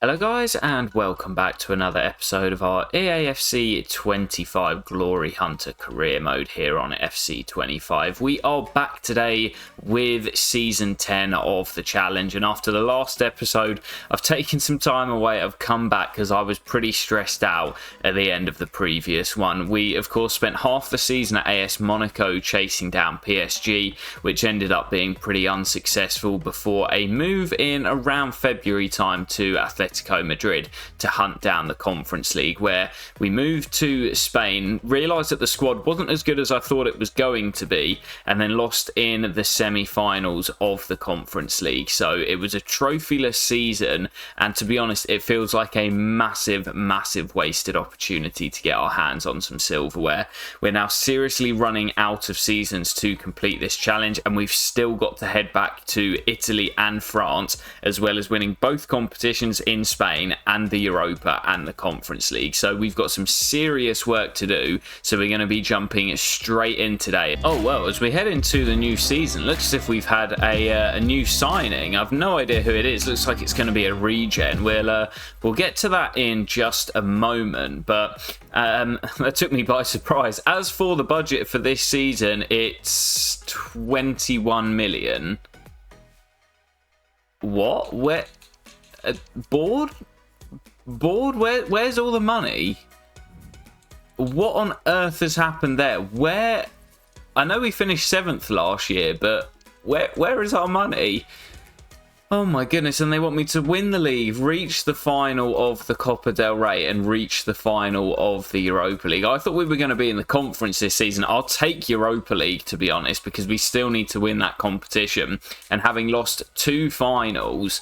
Hello guys and welcome back to another episode of our EAFC 25 Glory Hunter career mode here on FC25. We are back today with Season 10 of the challenge, and after the last episode I've taken some time away. I've come back because I was pretty stressed out at the end of the previous one. We of course spent half the season at AS Monaco chasing down PSG, which ended up being pretty unsuccessful before a move in around February time to Atletico Madrid to hunt down the Conference League, where we moved to Spain, realised that the squad wasn't as good as I thought it was going to be, and then lost in the semi-finals of the Conference League. So it was a trophyless season, and to be honest, it feels like a massive wasted opportunity to get our hands on some silverware. We're now seriously running out of seasons to complete this challenge, and we've still got to head back to Italy and France, as well as winning both competitions in Spain and the Europa and the Conference League. So we've got some serious work to do, so we're going to be jumping straight in today. Oh well, as we head into the new season, looks as if we've had a new signing. I've no idea who it is. Looks like it's going to be a regen. We'll get to that in just a moment, but that took me by surprise. As for the budget for this season, it's 21 million. What? Where? Board? Where's all the money? What on earth has happened there? Where? I know we finished 7th last year, but where is our money? Oh my goodness, and they want me to win the league, reach the final of the Copa del Rey, and reach the final of the Europa League. I thought we were going to be in the conference this season. I'll take Europa League, to be honest, because we still need to win that competition. And having lost 2 finals,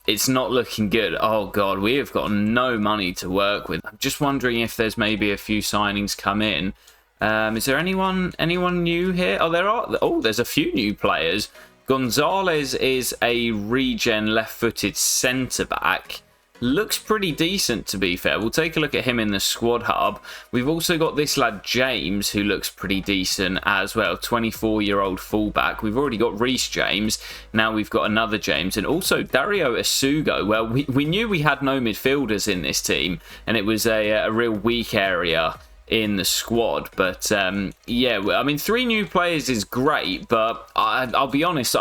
it's not looking good. Oh god, we have got no money to work with. I'm just wondering if there's maybe a few signings come in. Is there anyone new here? Oh, there are. Oh, there's a few new players. Gonzalez is a regen left-footed centre-back. Looks pretty decent, to be fair. We'll take a look at him in the squad hub. We've also got this lad James, who looks pretty decent as well. 24-year-old fullback. We've already got Reece James. Now we've got another James. And also Dario Asugo. Well, we knew we had no midfielders in this team, and it was a real weak area in the squad. But yeah, I mean, 3 new players is great, but I'll be honest,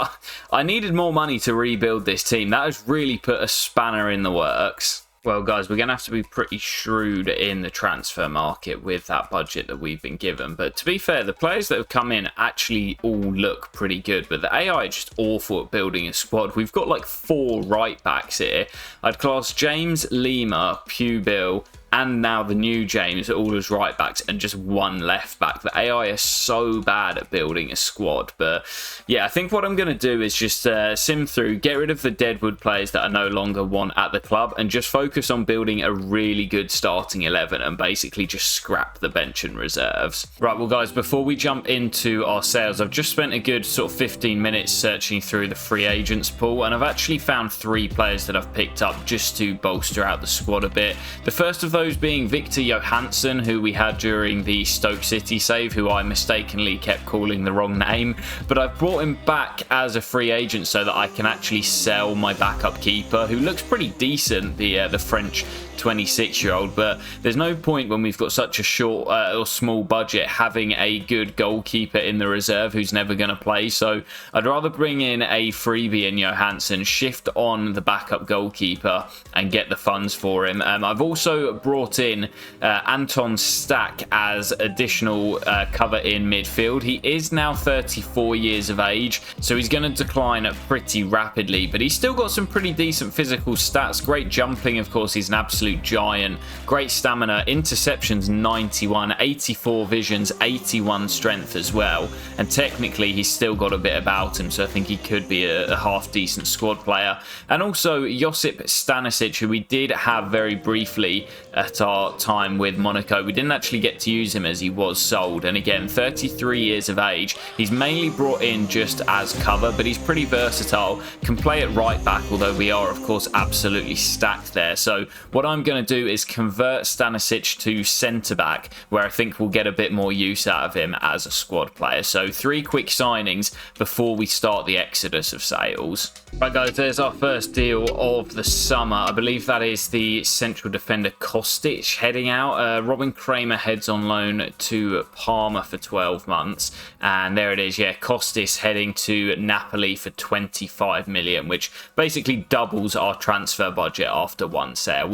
I needed more money to rebuild this team. That has really put a spanner in the works. Well guys, we're going to have to be pretty shrewd in the transfer market with that budget that we've been given. But to be fair, the players that have come in actually all look pretty good, but the AI are just awful at building a squad. We've got like 4 right backs here. I'd class James, Lima, Pubil, and now the new James all as right backs, and just 1 left back. The AI are so bad at building a squad. But yeah, I think what I'm going to do is just sim through, get rid of the deadwood players that I no longer want at the club, and just focus on building a really good starting 11 and basically just scrap the bench and reserves. Right, well guys, before we jump into our sales, I've just spent a good sort of 15 minutes searching through the free agents pool, and I've actually found 3 players that I've picked up just to bolster out the squad a bit. The first of those being Victor Johansson, who we had during the Stoke City save, who I mistakenly kept calling the wrong name, but I've brought him back as a free agent so that I can actually sell my backup keeper, who looks pretty decent, the French 26-year-old, but there's no point when we've got such a short or small budget having a good goalkeeper in the reserve who's never going to play. So I'd rather bring in a freebie in Johansson, shift on the backup goalkeeper, and get the funds for him. I've also brought in Anton Stack as additional cover in midfield. He is now 34 years of age, so he's going to decline pretty rapidly, but he's still got some pretty decent physical stats. Great jumping, of course, he's an absolute giant. Great stamina, interceptions 91, 84 visions, 81 strength as well, and technically he's still got a bit about him, so I think he could be a half decent squad player. And also Josip Stanisic, who we did have very briefly at our time with Monaco. We didn't actually get to use him as he was sold. And again, 33 years of age. He's mainly brought in just as cover, but he's pretty versatile. Can play at right back, although we are, of course, absolutely stacked there. So what I'm going to do is convert Stanisic to centre back, where I think we'll get a bit more use out of him as a squad player. So 3 quick signings before we start the exodus of sales. Right, guys, there's our first deal of the summer. I believe that is the central defender Kostic heading out. Robin Kramer heads on loan to Parma for 12 months. And there it is, yeah, Kostic heading to Napoli for 25 million, which basically doubles our transfer budget after one sale.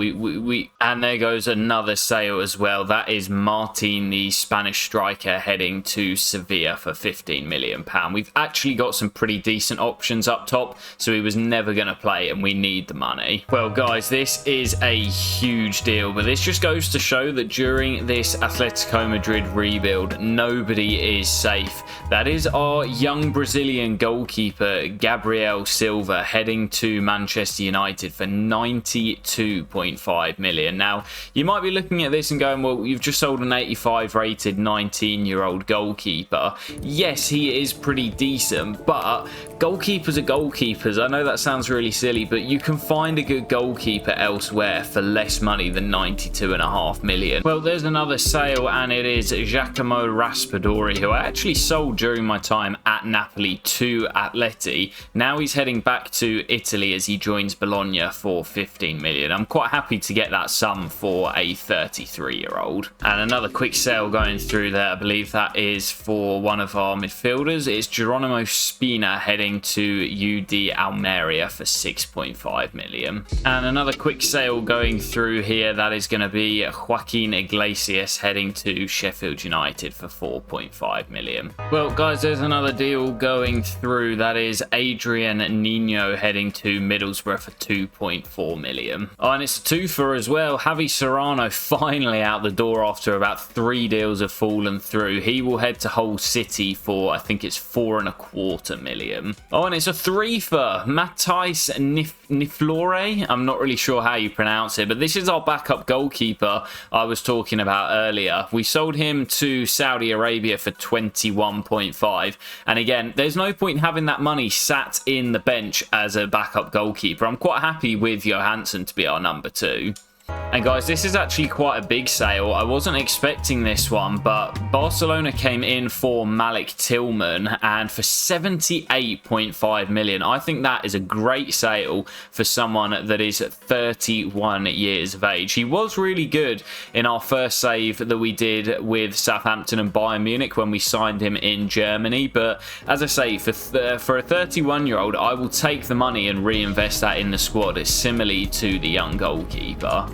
And there goes another sale as well. That is Martin, the Spanish striker, heading to Sevilla for £15 million. We've actually got some pretty decent options up top, so he was never going to play, and we need the money. Well, guys, this is a huge deal, but this just goes to show that during this Atletico Madrid rebuild, nobody is safe. That is our young Brazilian goalkeeper, Gabriel Silva, heading to Manchester United for 92.5 million. Now, you might be looking at this and going, well, you've just sold an 85 rated 19-year-old goalkeeper. Yes, he is pretty decent, but goalkeepers are goalkeepers. I know that sounds really silly, but you can find a good goalkeeper elsewhere for less money than 92.5 million. Well, there's another sale, and it is Giacomo Raspadori, who I actually sold during my time at Napoli to Atleti. Now he's heading back to Italy as he joins Bologna for 15 million. I'm quite happy to get that sum for a 33-year-old. And another quick sale going through there, I believe that is for one of our midfielders. It's Geronimo Spina heading to UD Almeria for 6.5 million. And another quick sale going through here, that is going to be Joaquin Iglesias heading to Sheffield United for 4.5 million. Well, guys, there's another deal going through. That is Adrian Nino heading to Middlesbrough for 2.4 million. Oh, and it's a twofer as well. Javi Serrano finally out the door after about 3 deals have fallen through. He will head to Hull City for, I think it's 4.25 million. Oh, and it's a threefer. Matthijs Niflore. I'm not really sure how you pronounce it, but this is our backup goalkeeper I was talking about earlier. We sold him to Saudi Arabia for 21.5, and again, there's no point having that money sat in the bench as a backup goalkeeper. I'm quite happy with Johansson to be our number 2. And guys, this is actually quite a big sale. I wasn't expecting this one, but Barcelona came in for Malik Tillman, and for 78.5 million. I think that is a great sale for someone that is 31 years of age. He was really good in our first save that we did with Southampton and Bayern Munich when we signed him in Germany. But as I say, for a 31-year-old, I will take the money and reinvest that in the squad, similarly to the young goalkeeper.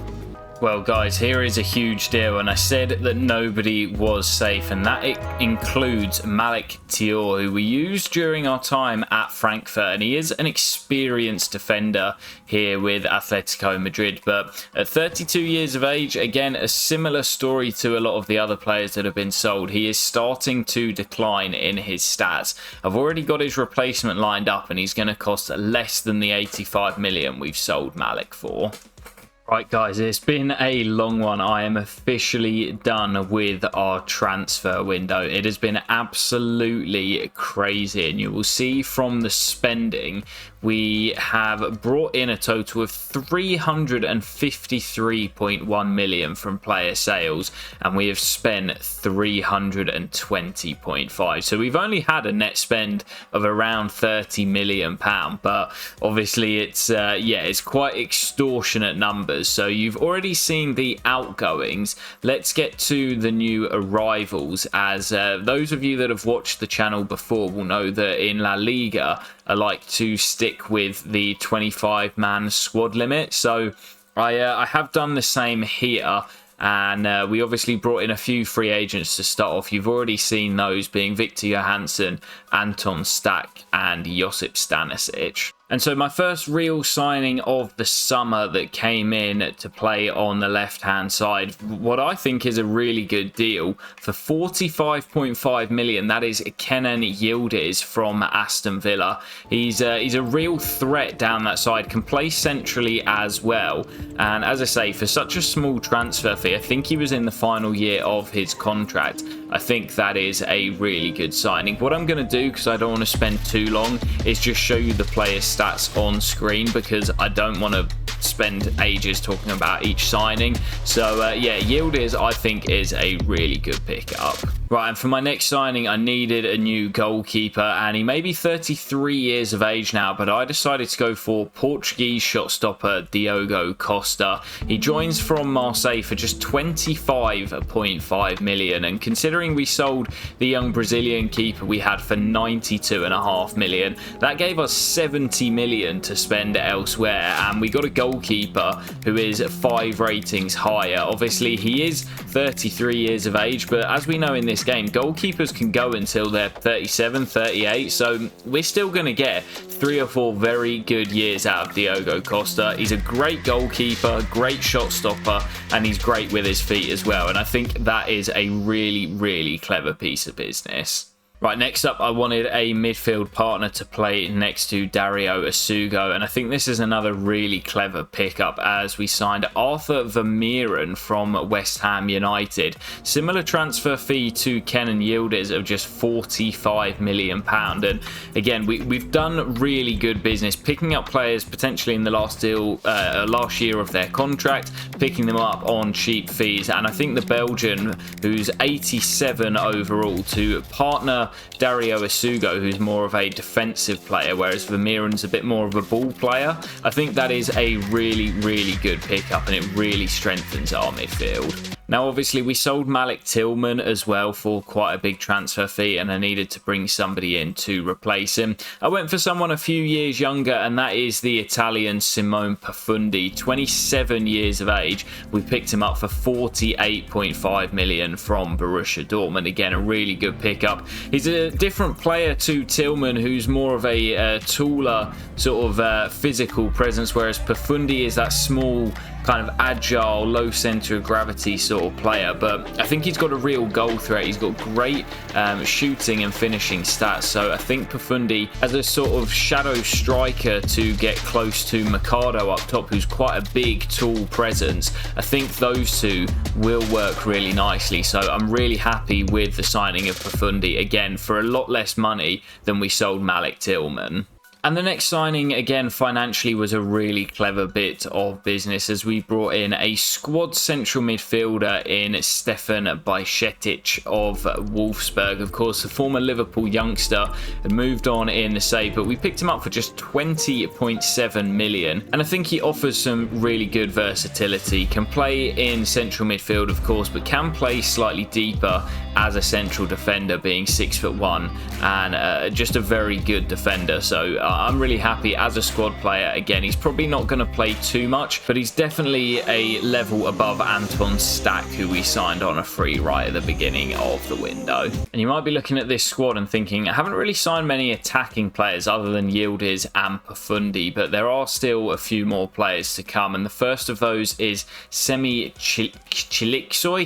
Well, guys, here is a huge deal, and I said that nobody was safe, and that it includes Malik Thiaw, who we used during our time at Frankfurt, and he is an experienced defender here with Atletico Madrid. But at 32 years of age, again, a similar story to a lot of the other players that have been sold. He is starting to decline in his stats. I've already got his replacement lined up, and he's going to cost less than the 85 million we've sold Malik for. Right, guys, it's been a long one. I am officially done with our transfer window. It has been absolutely crazy, and you will see from the spending, we have brought in a total of 353.1 million from player sales, and we have spent 320.5. So we've only had a net spend of around 30 million pound, but obviously it's it's quite extortionate numbers. So you've already seen the outgoings. Let's get to the new arrivals, as those of you that have watched the channel before will know that in La Liga I like to stick with the 25-man squad limit. So I have done the same here. And we obviously brought in a few free agents to start off. You've already seen those being Victor Johansson, Anton Stack and Josip Stanisic. And so my first real signing of the summer that came in to play on the left-hand side, what I think is a really good deal for 45.5 million. That is Kenan Yildiz from Aston Villa. He's a real threat down that side, can play centrally as well. And as I say, for such a small transfer fee, I think he was in the final year of his contract. I think that is a really good signing. What I'm going to do, because I don't want to spend too long, is just show you the player's stats on screen, because I don't want to spend ages talking about each signing. So yeah, Yildiz I think is a really good pickup. Right, and for my next signing, I needed a new goalkeeper, and he may be 33 years of age now, but I decided to go for Portuguese shot stopper Diogo Costa. He joins from Marseille for just 25.5 million, and considering we sold the young Brazilian keeper we had for 92.5 million, that gave us 70 million to spend elsewhere, and we got a goalkeeper who is 5 ratings higher. Obviously, he is 33 years of age, but as we know in this game, goalkeepers can go until they're 37, 38, so we're still going to get 3 or 4 very good years out of Diogo Costa. He's a great goalkeeper, great shot stopper, and he's great with his feet as well, and I think that is a really, really clever piece of business. Right, next up, I wanted a midfield partner to play next to Dario Asugo, and I think this is another really clever pickup as we signed Arthur Vermeeren from West Ham United. Similar transfer fee to Kenan Yildiz of just £45 million. And again, we've done really good business picking up players potentially in the last year of their contract, picking them up on cheap fees, and I think the Belgian, who's 87 overall, to partner Dario Asugo, who's more of a defensive player, whereas Vermeeren's a bit more of a ball player. I think that is a really, really good pickup, and it really strengthens our midfield. Now, obviously, we sold Malik Tillman as well for quite a big transfer fee, and I needed to bring somebody in to replace him. I went for someone a few years younger, and that is the Italian Simone Pafundi, 27 years of age. We picked him up for 48.5 million from Borussia Dortmund. Again, a really good pickup. He's a different player to Tillman, who's more of a taller sort of physical presence, whereas Pafundi is that small, kind of agile, low centre of gravity sort of player, but I think he's got a real goal threat. He's got great shooting and finishing stats, so I think Pafundi as a sort of shadow striker to get close to Mercado up top, who's quite a big, tall presence, I think those two will work really nicely. So I'm really happy with the signing of Pafundi, again, for a lot less money than we sold Malik Tillman. And the next signing, again, financially was a really clever bit of business as we brought in a squad central midfielder in Stefan Bajcetic of Wolfsburg. Of course, the former Liverpool youngster had moved on in the save, but we picked him up for just 20.7 million. And I think he offers some really good versatility. Can play in central midfield, of course, but can play slightly deeper as a central defender, being 6'1", and just a very good defender. So I'm really happy as a squad player. Again, he's probably not going to play too much, but he's definitely a level above Anton Stack, who we signed on a free right at the beginning of the window. And you might be looking at this squad and thinking, I haven't really signed many attacking players other than Yildiz and Pafundi, but there are still a few more players to come. And the first of those is Semi Kiliksoy.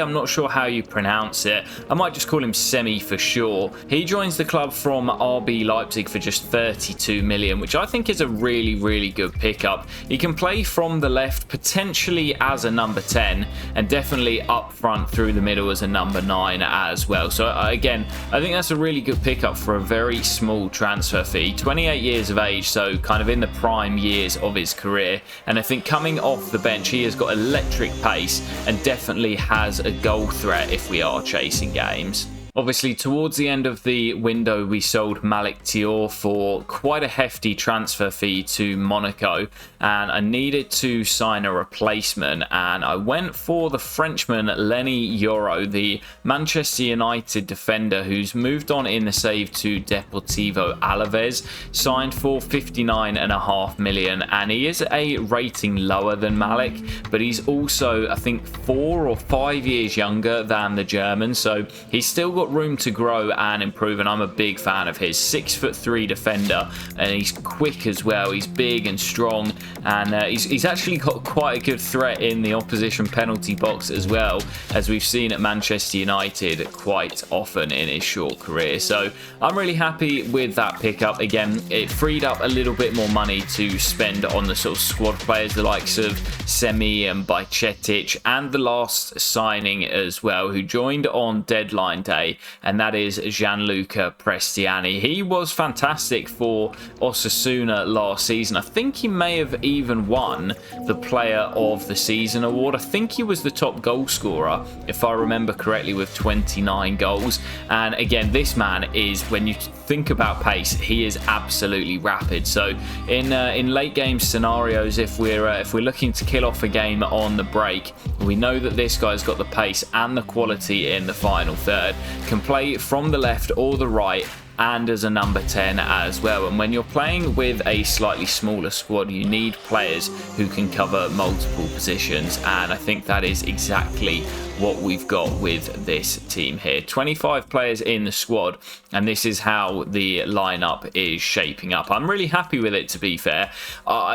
I'm not sure how you pronounce it. I might just call him Semi for sure. He joins the club from RB Leipzig for just 32 million, which I think is a really, really good pickup. He can play from the left, potentially as a number 10, and definitely up front through the middle as a number 9 as well. So again, I think that's a really good pickup for a very small transfer fee. 28 years of age, so kind of in the prime years of his career. And I think coming off the bench, he has got electric pace and definitely has a goal threat if we are chasing games. Obviously, towards the end of the window, we sold Malik Thiaw for quite a hefty transfer fee to Monaco, and I needed to sign a replacement, and I went for the Frenchman Lenny Yoro, the Manchester United defender who's moved on in the save to Deportivo Alaves, signed for 59.5 million, and he is a rating lower than Malik, but he's also, I think, 4 or 5 years younger than the German, so he's still got got room to grow and improve, and I'm a big fan of his. 6'3" defender, and he's quick as well. He's big and strong, and he's actually got quite a good threat in the opposition penalty box as well, as we've seen at Manchester United quite often in his short career. So I'm really happy with that pickup. Again, it freed up a little bit more money to spend on the sort of squad players, the likes of Semi and Bajcetic, and the last signing as well, who joined on deadline day, and that is Gianluca Prestiani. He was fantastic for Osasuna last season. I think he may have even won the Player of the Season award. I think he was the top goal scorer, if I remember correctly, with 29 goals. And again, this man is, when you think about pace, he is absolutely rapid. So in late game scenarios, if we're looking to kill off a game on the break, we know that this guy's got the pace and the quality in the final third, can play from the left or the right, and as a number 10 as well. And when you're playing with a slightly smaller squad, you need players who can cover multiple positions, and I think that is exactly what we've got with this team here. 25 players in the squad, and this is how the lineup is shaping up. I'm really happy with it, to be fair.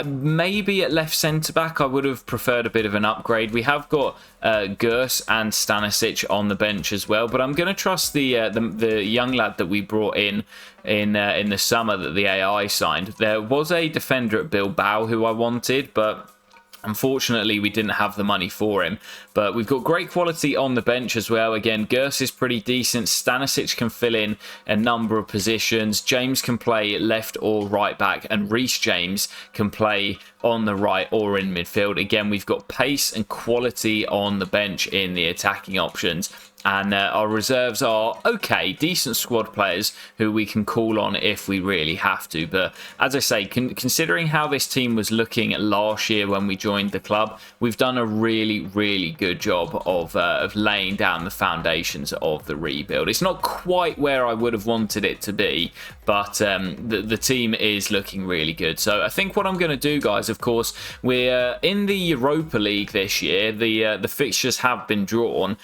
Maybe at left centre back I would have preferred a bit of an upgrade. We have got Gers and Stanisic on the bench as well, but I'm going to trust the young lad that we brought in the summer that the AI signed. There was a defender at Bilbao who I wanted, but unfortunately, we didn't have the money for him. But we've got great quality on the bench as well. Again, Gers is pretty decent. Stanisic can fill in a number of positions. James can play left or right back, and Reece James can play on the right or in midfield. Again, we've got pace and quality on the bench in the attacking options. And our reserves are okay, decent squad players who we can call on if we really have to. But as I say, considering how this team was looking last year when we joined the club, we've done a really, really good job of laying down the foundations of the rebuild. It's not quite where I would have wanted it to be, but the team is looking really good. So I think what I'm going to do, guys, of course, we're in the Europa League this year. The fixtures have been drawn.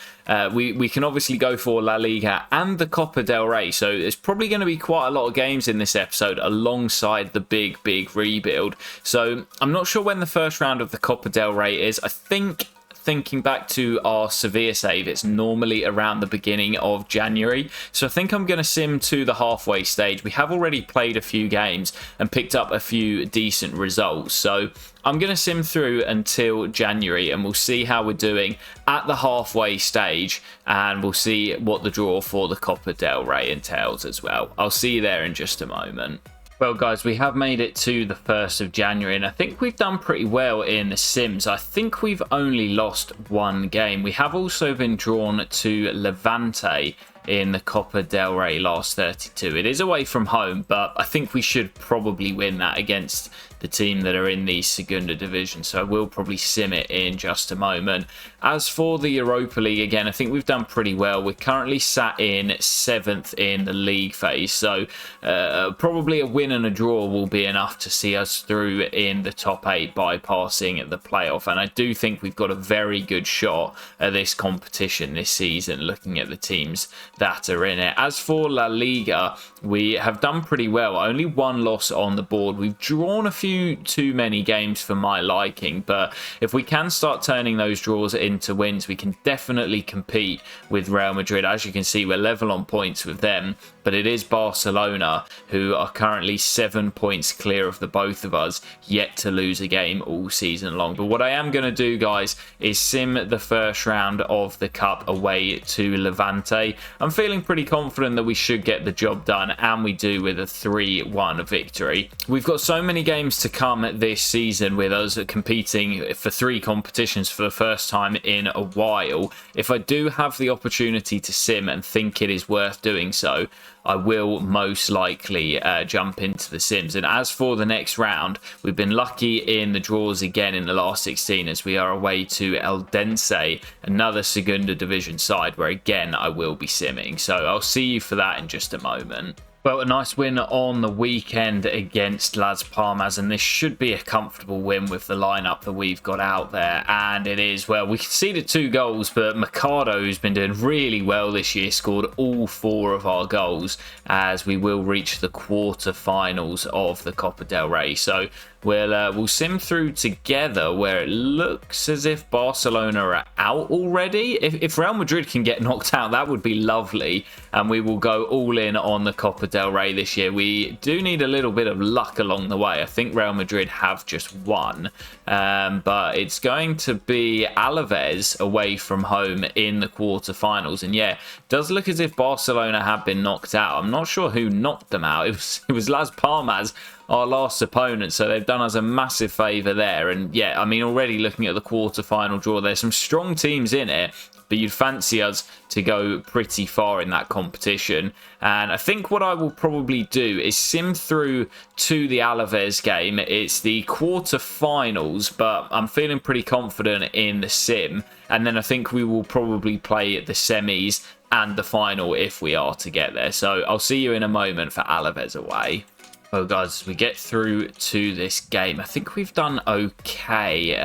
We can obviously go for La Liga and the Copa del Rey, so there's probably going to be quite a lot of games in this episode alongside the big rebuild. So I'm not sure when the first round of the Copa del Rey is. I think, thinking back to our Sevilla save, it's normally around the beginning of January. So I think I'm going to sim to the halfway stage. We have already played a few games and picked up a few decent results. So I'm going to sim through until January, and we'll see how we're doing at the halfway stage, and we'll see what the draw for the Copa del Rey entails as well. I'll see you there in just a moment. Well, guys, we have made it to the 1st of January, and I think we've done pretty well in the Sims. I think we've only lost one game. We have also been drawn to Levante in the Copa del Rey last 32. It is away from home, but I think we should probably win that against the team that are in the Segunda Division, so I will probably sim it in just a moment. As for the Europa League, again, I think we've done pretty well. We're currently sat in 7th in the league phase, so probably a win and a draw will be enough to see us through in the top 8, bypassing the playoff. And I do think we've got a very good shot at this competition this season, looking at the teams that are in it. As for La Liga, we have done pretty well. Only one loss on the board. We've drawn a few too many games for my liking, but if we can start turning those draws into wins, we can definitely compete with Real Madrid. As you can see, we're level on points with them, but it is Barcelona who are currently 7 points clear of the both of us, yet to lose a game all season long. But what I am going to do, guys, is sim the first round of the Cup away to Levante. I'm feeling pretty confident that we should get the job done, and we do, with a 3-1 victory. We've got so many games to come this season with us competing for 3 competitions for the first time in a while. If I do have the opportunity to sim and think it is worth doing so, I will most likely jump into the Sims. And as for the next round, we've been lucky in the draws again in the last 16, as we are away to Eldense, another Segunda Division side, where again I will be simming. So I'll see you for that in just a moment. Well, a nice win on the weekend against Las Palmas, and this should be a comfortable win with the lineup that we've got out there, and it is. Well, we conceded 2 goals, but Mercado, who's been doing really well this year, scored all 4 of our goals, as we will reach the quarter-finals of the Copa del Rey. So we'll sim through together, where it looks as if Barcelona are out already. If Real Madrid can get knocked out, that would be lovely, and we will go all in on the Copa del Rey this year. We do need a little bit of luck along the way. I think Real Madrid have just won, but it's going to be Alaves away from home in the quarterfinals. And yeah, it does look as if Barcelona have been knocked out. I'm not sure who knocked them out. It was Las Palmas, our last opponent, so they've done us a massive favour there. And yeah, I mean, already looking at the quarter-final draw, there's some strong teams in it, but you'd fancy us to go pretty far in that competition. And I think what I will probably do is sim through to the Alaves game. It's the quarter-finals, but I'm feeling pretty confident in the sim. And then I think we will probably play the semis and the final if we are to get there. So I'll see you in a moment for Alaves away. Well, guys, as we get through to this game, I think we've done okay.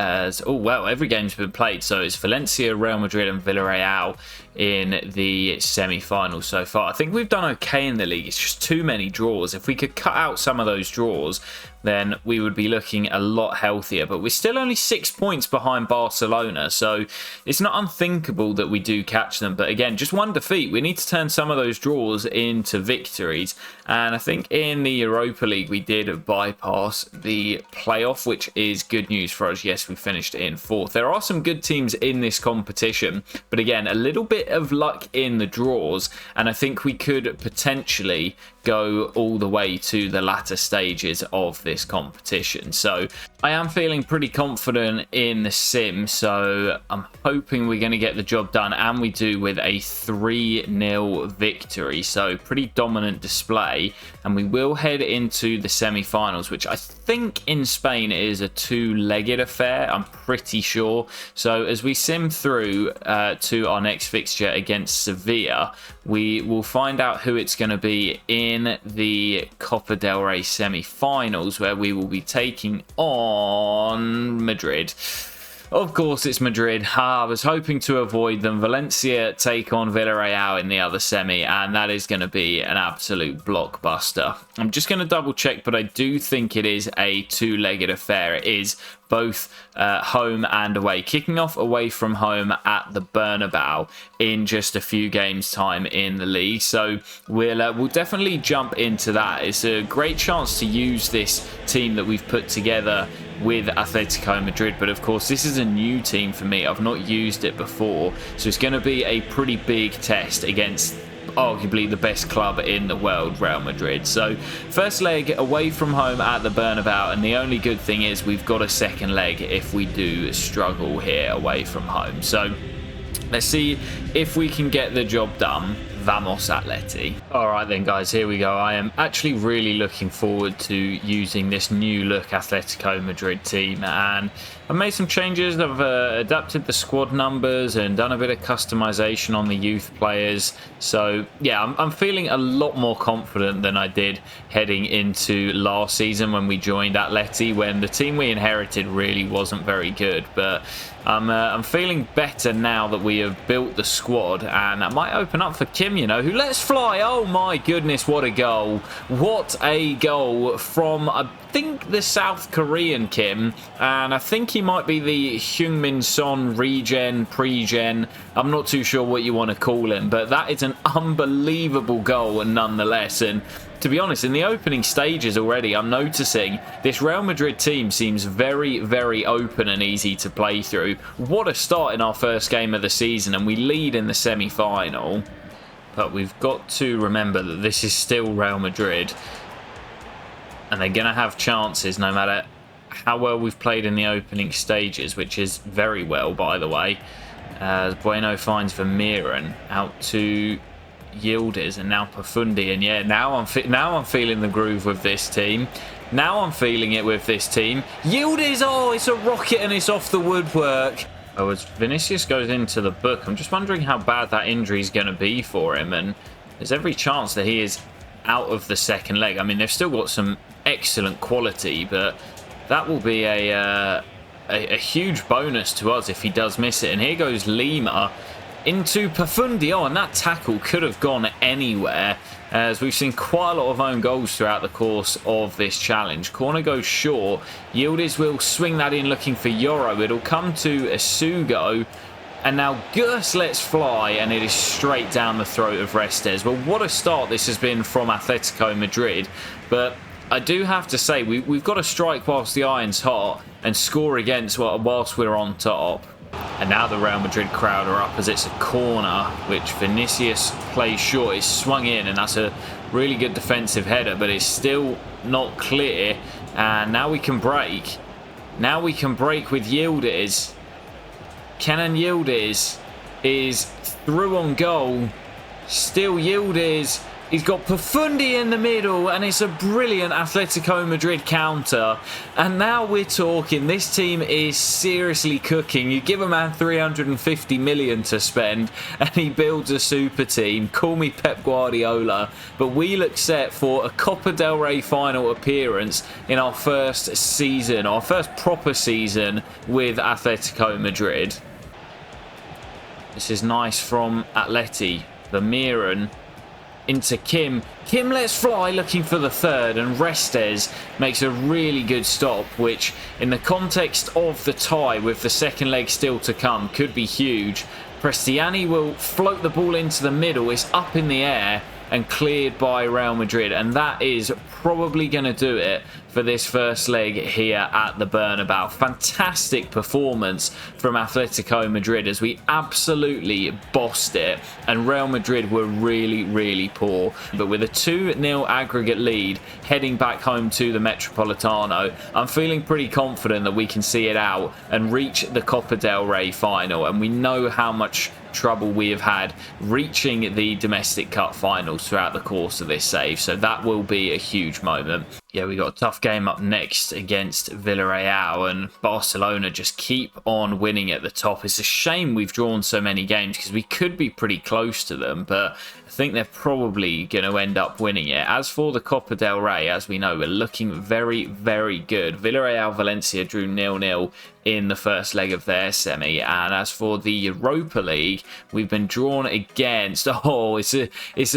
Well, every game's been played. So it's Valencia, Real Madrid and Villarreal in the semi-finals so far. I think we've done okay in the league. It's just too many draws. If we could cut out some of those draws, then we would be looking a lot healthier. But we're still only 6 points behind Barcelona, so it's not unthinkable that we do catch them. But again, just 1 defeat. We need to turn some of those draws into victories. And I think in the Europa League, we did bypass the playoff, which is good news for us. Yes, we finished in 4th. There are some good teams in this competition, but again, a little bit of luck in the draws, and I think we could potentially go all the way to the latter stages of this competition. So I am feeling pretty confident in the sim, so I'm hoping we're going to get the job done, and we do with a 3-0 victory. So pretty dominant display, and we will head into the semi-finals, which I think in Spain is a 2-legged affair, I'm pretty sure. So as we sim through to our next fixture against Sevilla, we will find out who it's going to be in the Copa del Rey semi-finals, where we will be taking on Madrid. Of course, it's Madrid. I was hoping to avoid them. Valencia take on Villarreal in the other semi, and that is going to be an absolute blockbuster. I'm just going to double check, but I do think it is a 2-legged affair. It is both home and away. Kicking off away from home at the Bernabeu in just a few games' time in the league. So we'll definitely jump into that. It's a great chance to use this team that we've put together with Atletico Madrid, but of course this is a new team for me. I've not used it before, so it's going to be a pretty big test against arguably the best club in the world, Real Madrid. So first leg away from home at the Bernabeu, and the only good thing is we've got a second leg if we do struggle here away from home. So let's see if we can get the job done. Vamos Atleti. Alright then, guys, here we go. I am actually really looking forward to using this new look Atletico Madrid team, and I've made some changes. I've adapted the squad numbers and done a bit of customization on the youth players. So yeah, I'm feeling a lot more confident than I did heading into last season when we joined Atleti, when the team we inherited really wasn't very good. But I'm feeling better now that we have built the squad, and that might open up for Kim, you know, who lets fly. Oh my goodness, what a goal. What a goal from, I think, the South Korean Kim, and I think he might be the Heung-min Son regen, pre-gen. I'm not too sure what you want to call him, but that is an unbelievable goal nonetheless. And to be honest, in the opening stages already, I'm noticing this Real Madrid team seems very, very open and easy to play through. What a start in our first game of the season, and we lead in the semi-final. But we've got to remember that this is still Real Madrid, and they're going to have chances no matter how well we've played in the opening stages, which is very well, by the way. Bueno finds Vermeeren out to Yildiz, and now Profundi, and yeah, now I'm feeling the groove with this team. Now I'm feeling it with this team. Yildiz, oh, it's a rocket and it's off the woodwork. Oh, as Vinicius goes into the book, I'm just wondering how bad that injury is going to be for him, and there's every chance that he is out of the second leg. I mean, they've still got some excellent quality, but that will be a huge bonus to us if he does miss it. And here goes Lima into Pafundi. Oh, and that tackle could have gone anywhere, as we've seen quite a lot of own goals throughout the course of this challenge. Corner goes short. Yildiz will swing that in looking for Yoro. It'll come to Asugo. And now Gus lets fly, and it is straight down the throat of Restes. Well, what a start this has been from Atletico Madrid. But I do have to say, we've got to strike whilst the iron's hot and score against whilst we're on top. And now the Real Madrid crowd are up as it's a corner, which Vinicius plays short. It's swung in, and that's a really good defensive header, but it's still not clear. And now we can break. Now we can break with Yildiz. Kenan Yildiz is through on goal. Still Yildiz. He's got Pafundi in the middle, and it's a brilliant Atletico Madrid counter. And now we're talking. This team is seriously cooking. You give a man 350 million to spend, and he builds a super team. Call me Pep Guardiola, but we look set for a Copa del Rey final appearance in our first season, our first proper season with Atletico Madrid. This is nice from Atleti. Vermeeren into Kim. Kim lets fly looking for the third, and Restes makes a really good stop, which in the context of the tie with the second leg still to come could be huge. Prestiani will float the ball into the middle. It's up in the air and cleared by Real Madrid, and that is probably going to do it for this first leg here at the Bernabeu. Fantastic performance from Atletico Madrid as we absolutely bossed it, and Real Madrid were really poor. But with a 2-0 aggregate lead heading back home to the Metropolitano, I'm feeling pretty confident that we can see it out and reach the Copa del Rey final. And we know how much trouble we have had reaching the domestic cup finals throughout the course of this save, so that will be a huge moment. Yeah, we got a tough game up next against Villarreal, and Barcelona just keep on winning at the top. It's a shame we've drawn so many games because we could be pretty close to them, but I think they're probably going to end up winning it. As for the Copa del Rey, as we know, we're looking very good. Villarreal Valencia drew 0-0 in the first leg of their semi, and as for the Europa League, we've been drawn against, it's a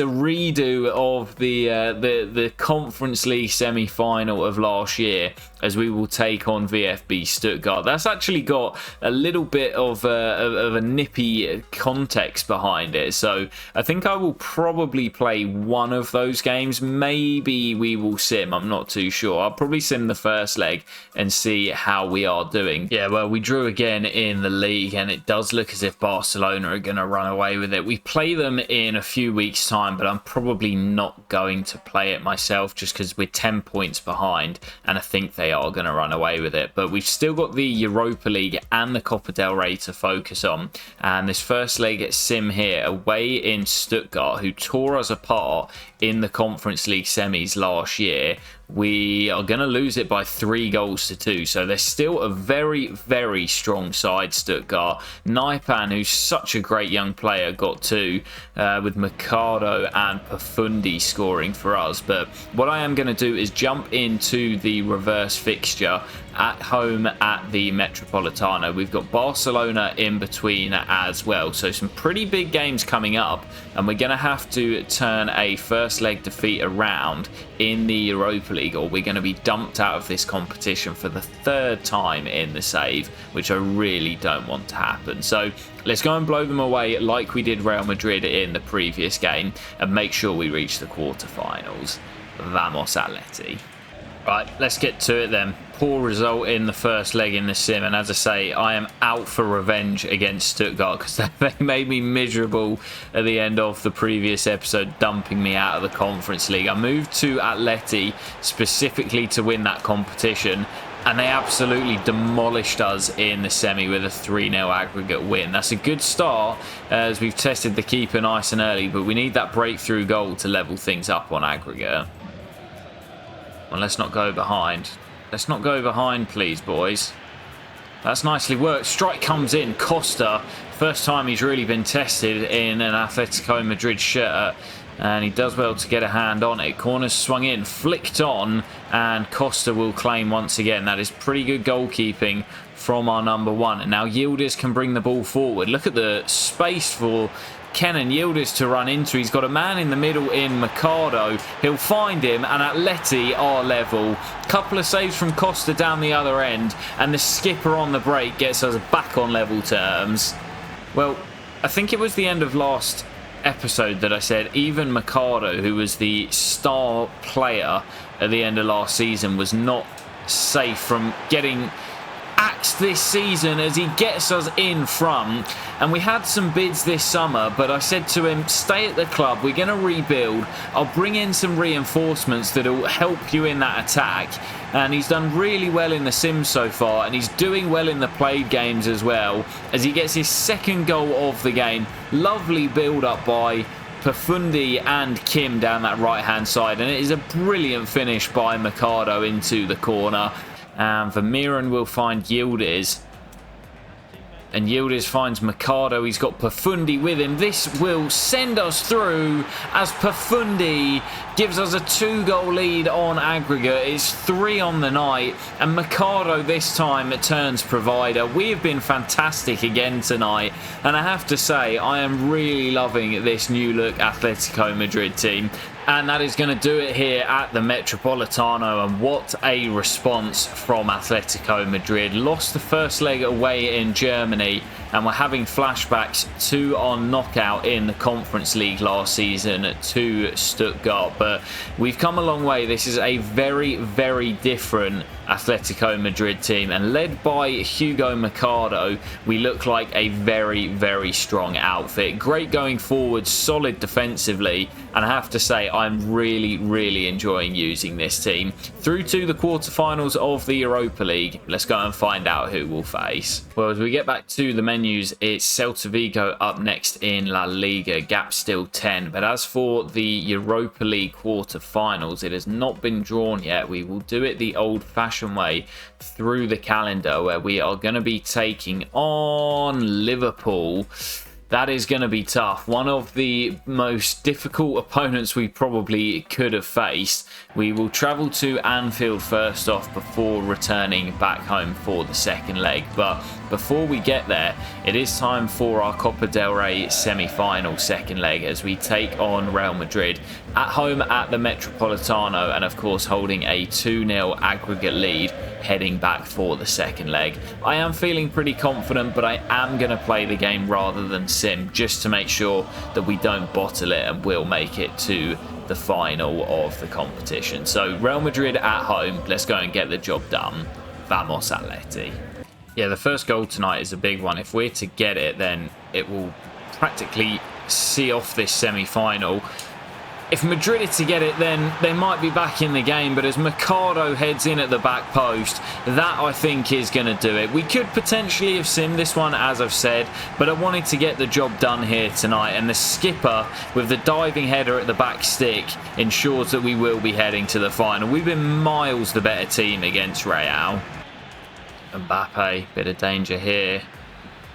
redo of the Conference League semi-final of last year, as we will take on VfB Stuttgart. That's actually got a little bit of a nippy context behind it, so I think I will probably play one of those games. Maybe we will sim, I'm not too sure. I'll probably sim the first leg and see how we are doing. Yeah, well, we drew again in the league, and it does look as if Barcelona are going to run away with it. We play them in a few weeks' time, but I'm probably not going to play it myself just because we're 10 points behind, and I think they are going to run away with it. But we've still got the Europa League and the Copa del Rey to focus on, and this first leg at sim here, away in Stuttgart, who tore us apart in the Conference League semis last year. We are going to lose it by 3-2, so they're still a very strong side, Stuttgart. Naipan, who's such a great young player, got 2 with Mercado and Pafundi scoring for us. But what I am going to do is jump into the reverse fixture at home at the Metropolitano. We've got Barcelona in between as well, so some pretty big games coming up, and we're going to have to turn a first leg defeat around in the Europa League, or we're going to be dumped out of this competition for the 3rd time in the save, which I really don't want to happen. So let's go and blow them away like we did Real Madrid in the previous game, and make sure we reach the quarterfinals. Vamos Atleti. Right, let's get to it then. Poor result in the first leg in the sim, and as I say, I am out for revenge against Stuttgart because they made me miserable at the end of the previous episode, dumping me out of the Conference League. I moved to Atleti specifically to win that competition, and they absolutely demolished us in the semi with a 3-0 aggregate win. That's a good start as we've tested the keeper nice and early, but we need that breakthrough goal to level things up on aggregate. Well, let's not go behind. Let's not go behind, please, boys. That's nicely worked. Strike comes in. Costa, first time he's really been tested in an Atletico Madrid shirt. And he does well to get a hand on it. Corner's swung in, flicked on, and Costa will claim once again. That is pretty good goalkeeping from our number one. And now Yildiz can bring the ball forward. Look at the space for Kenan Yildiz to run into. He's got a man in the middle in Mercado. He'll find him, and Atleti are level. Couple of saves from Costa down the other end, and the skipper on the break gets us back on level terms. Well, I think it was the end of last episode that I said even Mercado, who was the star player at the end of last season, was not safe from getting axed this season as he gets us in front. And we had some bids this summer, but I said to him, stay at the club, we're going to rebuild, I'll bring in some reinforcements that will help you in that attack. And he's done really well in the Sims so far, and he's doing well in the played games as well, as he gets his second goal of the game. Lovely build up by Pafundi and Kim down that right hand side, and it is a brilliant finish by Mercado into the corner. And Vermeeren will find Yildiz. And Yildiz finds Mercado. He's got Pafundi with him. This will send us through as Pafundi gives us a 2-goal lead on aggregate. It's 3 on the night. And Mercado this time turns provider. We have been fantastic again tonight. And I have to say, I am really loving this new look Atletico Madrid team. And that is going to do it here at the Metropolitano. And what a response from Atletico Madrid. Lost the first leg away in Germany. And we're having flashbacks to our knockout in the Conference League last season to Stuttgart. But we've come a long way. This is a very, very different Atletico Madrid team. And led by Hugo Mercado, we look like a very, very strong outfit. Great going forward, solid defensively. And I have to say, I'm really, really enjoying using this team. Through to the quarterfinals of the Europa League. Let's go and find out who we'll face. Well, as we get back to the menus, it's Celta Vigo up next in La Liga. Gap still 10. But as for the Europa League quarterfinals, it has not been drawn yet. We will do it the old-fashioned way through the calendar, where we are going to be taking on Liverpool. That is going to be tough. One of the most difficult opponents we probably could have faced. We will travel to Anfield first off before returning back home for the second leg. But before we get there, it is time for our Copa del Rey semi-final second leg as we take on Real Madrid at home at the Metropolitano, and of course holding a 2-0 aggregate lead heading back for the second leg. I am feeling pretty confident, but I am going to play the game rather than sim, just to make sure that we don't bottle it and will make it to the final of the competition. So Real Madrid at home, let's go and get the job done. Vamos Atleti. Yeah, the first goal tonight is a big one. If we're to get it, then it will practically see off this semi-final. If Madrid are to get it, then they might be back in the game. But as Mercado heads in at the back post, that I think is going to do it. We could potentially have simmed this one, as I've said, but I wanted to get the job done here tonight. And the skipper, with the diving header at the back stick, ensures that we will be heading to the final. We've been miles the better team against Real. Mbappe, bit of danger here.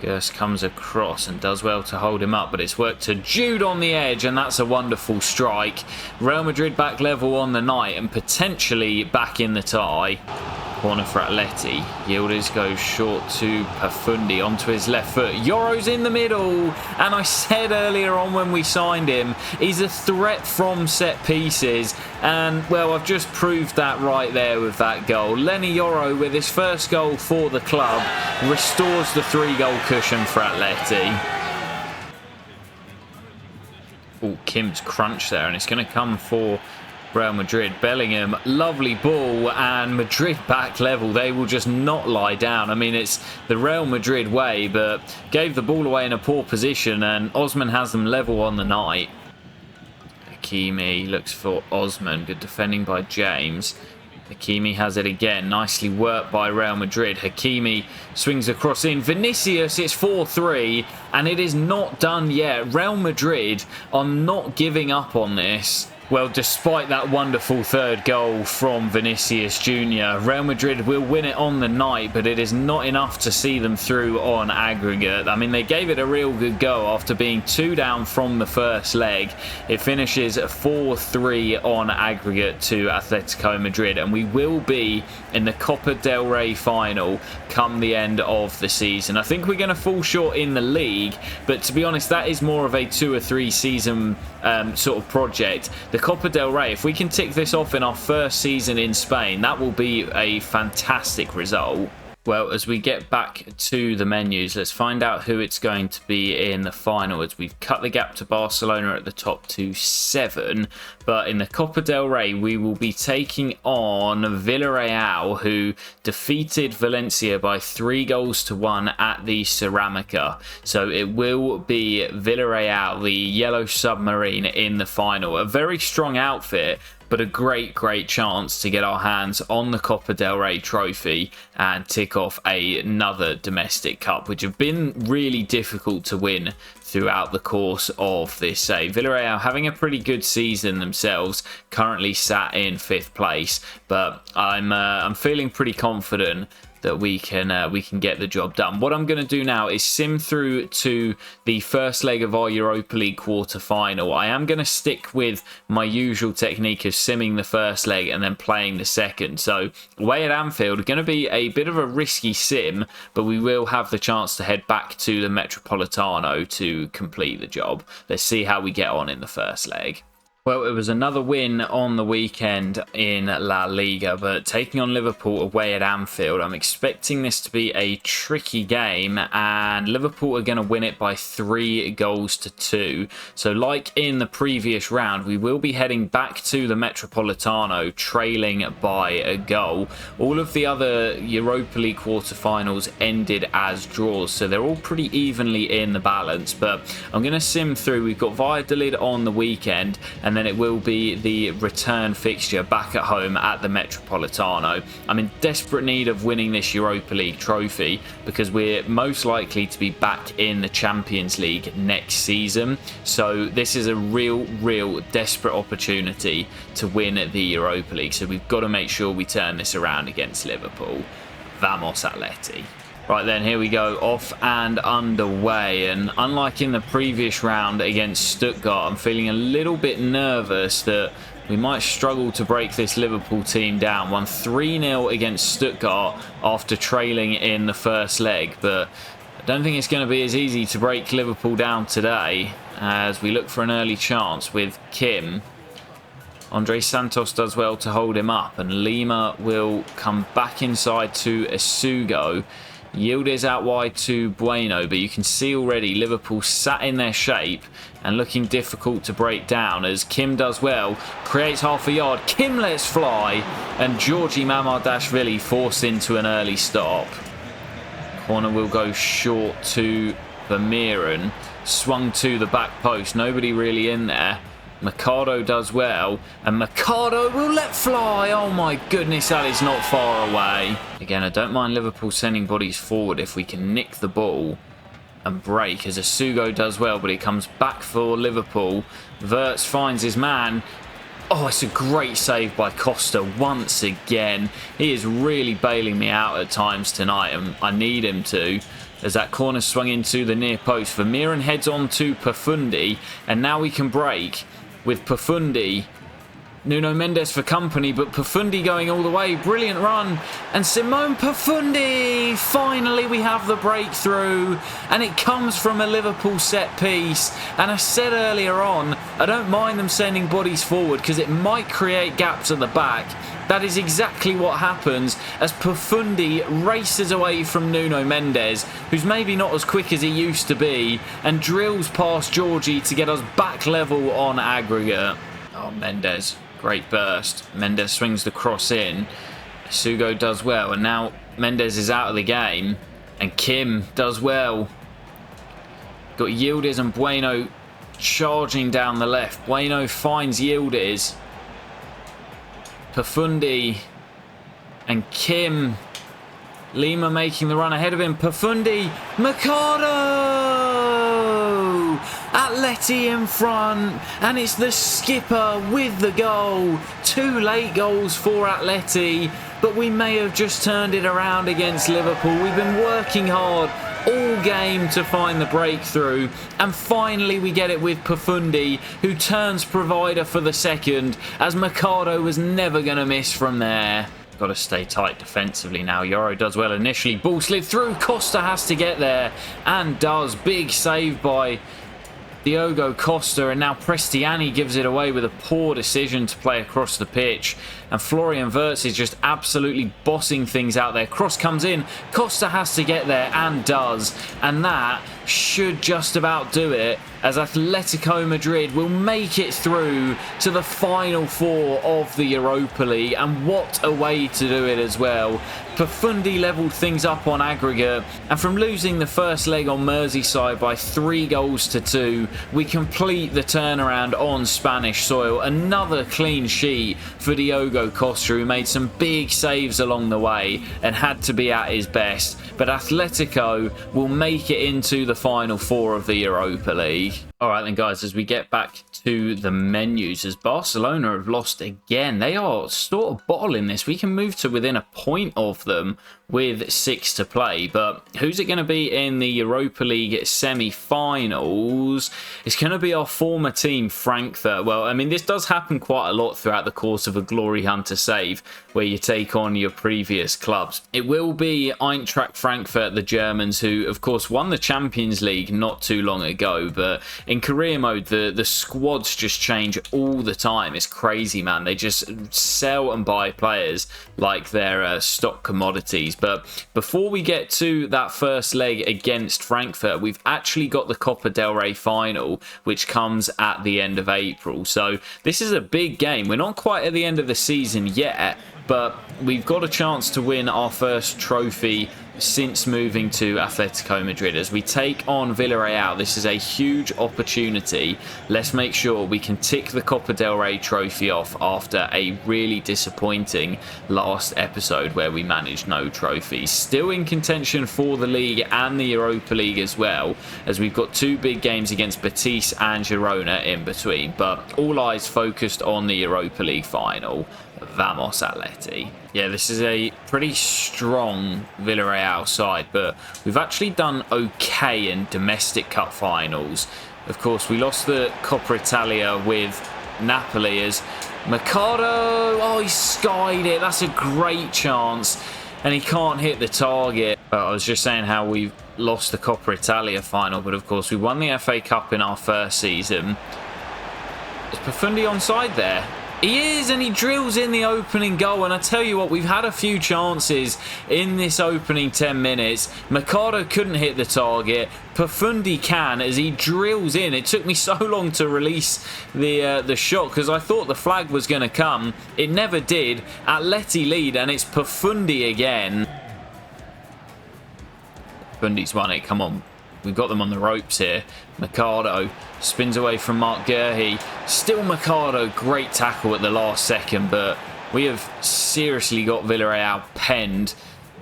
Gers comes across and does well to hold him up, but it's worked to Jude on the edge, and that's a wonderful strike. Real Madrid back level on the night and potentially back in the tie. Corner for Atleti. Yildiz goes short to Pafundi onto his left foot. Yoro's in the middle, and I said earlier on when we signed him, he's a threat from set pieces, and well, I've just proved that right there with that goal. Lenny Yoro, with his first goal for the club, restores the 3-goal cushion for Atleti. Oh, Kim's crunch there, and it's going to come for Real Madrid. Bellingham, lovely ball, and Madrid back level. They will just not lie down. I mean, it's the Real Madrid way, but gave the ball away in a poor position, and Osman has them level on the night. Hakimi looks for Osman. Good defending by James. Hakimi has it again. Nicely worked by Real Madrid. Hakimi swings across in. Vinicius, it's 4-3, and it is not done yet. Real Madrid are not giving up on this. Well, despite that wonderful third goal from Vinicius Jr., Real Madrid will win it on the night, but it is not enough to see them through on aggregate. I mean, they gave it a real good go after being 2 down from the first leg. It finishes 4-3 on aggregate to Atletico Madrid, and we will be in the Copa del Rey final come the end of the season. I think we're going to fall short in the league, but to be honest, that is more of a 2 or 3 season sort of project. The Copa del Rey, if we can tick this off in our first season in Spain, that will be a fantastic result. Well, as we get back to the menus, let's find out who it's going to be in the final, as we've cut the gap to Barcelona at the top to 7. But in the Copa del Rey, we will be taking on Villarreal, who defeated Valencia by 3-1 at the Ceramica. So it will be Villarreal, the Yellow Submarine, in the final. A very strong outfit, but a great chance to get our hands on the Copa del Rey trophy and tick off another domestic cup, which have been really difficult to win throughout the course of this. Villarreal having a pretty good season themselves, currently sat in 5th place, but I'm feeling pretty confident that we can get the job done. What I'm going to do now is sim through to the first leg of our Europa League quarter-final. I am going to stick with my usual technique of simming the first leg and then playing the second. So away at Anfield, going to be a bit of a risky sim, but we will have the chance to head back to the Metropolitano to complete the job. Let's see how we get on in the first leg. Well, it was another win on the weekend in La Liga, but taking on Liverpool away at Anfield, I'm expecting this to be a tricky game, and Liverpool are going to win it by 3-2. So like in the previous round, we will be heading back to the Metropolitano trailing by a goal. All of the other Europa League quarterfinals ended as draws, so they're all pretty evenly in the balance, but I'm going to sim through. We've got Valladolid on the weekend, and then it will be the return fixture back at home at the Metropolitano. I'm in desperate need of winning this Europa League trophy because we're most likely to be back in the Champions League next season. So this is a real desperate opportunity to win the Europa League. So we've got to make sure we turn this around against Liverpool. Vamos Atleti. Right then, here we go, off and underway, and unlike in the previous round against Stuttgart, I'm feeling a little bit nervous that we might struggle to break this Liverpool team down. Won 3-0 against Stuttgart after trailing in the first leg, but I don't think it's going to be as easy to break Liverpool down today as we look for an early chance with Kim. Andre Santos does well to hold him up, and Lima will come back inside to Isugo. Yildiz out wide to Bueno, but you can see already Liverpool sat in their shape and looking difficult to break down as Kim does well, creates half a yard, Kim lets fly, and Georgi Mamardashvili forced into an early stop. Corner will go short to Vermeeren, swung to the back post, nobody really in there. Mercado does well, and Mercado will let fly. Oh my goodness, that is not far away. Again, I don't mind Liverpool sending bodies forward if we can nick the ball and break, as Isugo does well, but he comes back for Liverpool. Wirtz finds his man. Oh, it's a great save by Costa once again. He is really bailing me out at times tonight, and I need him to. As that corner swung into the near post, Vermeeren heads on to Pafundi, and now we can break with Pafundi. Nuno Mendes for company, but Pafundi going all the way. Brilliant run. And Simone Pafundi! Finally we have the breakthrough. And it comes from a Liverpool set piece. And I said earlier on, I don't mind them sending bodies forward because it might create gaps at the back. That is exactly what happens as Pafundi races away from Nuno Mendes, who's maybe not as quick as he used to be, and drills past Georgie to get us back level on aggregate. Oh, Mendes. Great burst. Mendes swings the cross in. Isugo does well, and now Mendes is out of the game, and Kim does well. Got Yildiz and Bueno charging down the left. Bueno finds Yildiz. Pafundi and Kim. Lima making the run ahead of him. Pafundi. Mercado! go. Atleti in front, and it's the skipper with the goal. 2 late goals for Atleti, but we may have just turned it around against Liverpool. We've been working hard all game to find the breakthrough, and finally we get it with Profundi, who turns provider for the second, as Mercado was never going to miss from there. Got to stay tight defensively now. Yoro does well initially. Ball slid through. Costa has to get there and does. Big save by Diogo Costa, and now Prestiani gives it away with a poor decision to play across the pitch, and Florian Wirtz is just absolutely bossing things out there. Cross comes in, Costa has to get there and does, and that should just about do it, as Atletico Madrid will make it through to the final 4 of the Europa League, and what a way to do it as well. Profundi levelled things up on aggregate, and from losing the first leg on Merseyside by 3 goals to 2, we complete the turnaround on Spanish soil. Another clean sheet for Diogo Costa, who made some big saves along the way and had to be at his best, but Atletico will make it into the final 4 of the Europa League. Alright then guys, as we get back to the menus, as Barcelona have lost again, they are sort of bottling this. We can move to within a point of them with 6 to play, but who's it going to be in the Europa League semi-finals? It's going to be our former team, Frankfurt. Well, I mean, this does happen quite a lot throughout the course of a Glory Hunter save, where you take on your previous clubs. It will be Eintracht Frankfurt, the Germans, who, of course, won the Champions League not too long ago, but in career mode, the squads just change all the time. It's crazy, man. They just sell and buy players like they're stock commodities. But before we get to that first leg against Frankfurt, we've actually got the Copa del Rey final, which comes at the end of April. So this is a big game. We're not quite at the end of the season yet, but we've got a chance to win our first trophy since moving to Atletico Madrid. As we take on Villarreal, this is a huge opportunity. Let's make sure we can tick the Copa del Rey trophy off after a really disappointing last episode where we managed no trophies. Still in contention for the league and the Europa League as well, as we've got 2 big games against Betis and Girona in between, but all eyes focused on the Europa League final. Vamos Atleti. Yeah, this is a pretty strong Villarreal side, but we've actually done okay in domestic cup finals. Of course, we lost the Coppa Italia with Napoli as Mercado, oh, he skied it. That's a great chance, and he can't hit the target. I was just saying how we've lost the Coppa Italia final, but of course we won the FA Cup in our first season. Is Profundi onside there? He is, and he drills in the opening goal. And I tell you what, we've had a few chances in this opening 10 minutes. Mercado couldn't hit the target. Profundi can, as he drills in. It took me so long to release the shot because I thought the flag was going to come. It never did. Atleti lead, and it's Profundi again. Profundi's won it. Come on. We've got them on the ropes here. Mercado spins away from Mark Gurhey. Still Mercado. Great tackle at the last second, but we have seriously got Villarreal penned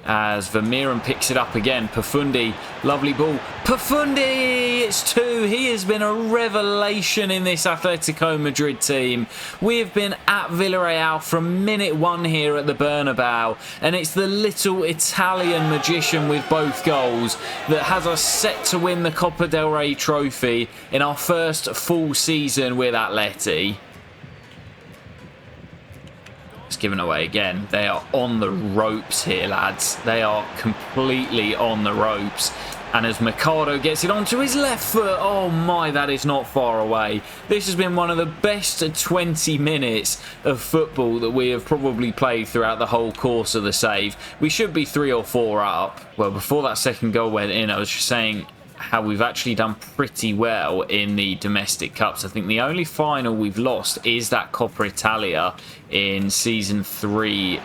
as Vermeeren picks it up again. Profundi, lovely ball. Profundi, it's 2. He has been a revelation in this Atletico Madrid team. We have been at Villarreal from minute 1 here at the Bernabeu, and it's the little Italian magician with both goals that has us set to win the Copa del Rey trophy in our first full season with Atleti. Given away again. They are on the ropes here, lads. They are completely on the ropes. And as Mercado gets it onto his left foot, oh my, that is not far away. This has been one of the best 20 minutes of football that we have probably played throughout the whole course of the save. We should be 3 or 4 up. Well, before that second goal went in, I was just saying how we've actually done pretty well in the domestic cups. I think the only final we've lost is that Coppa Italia in season 3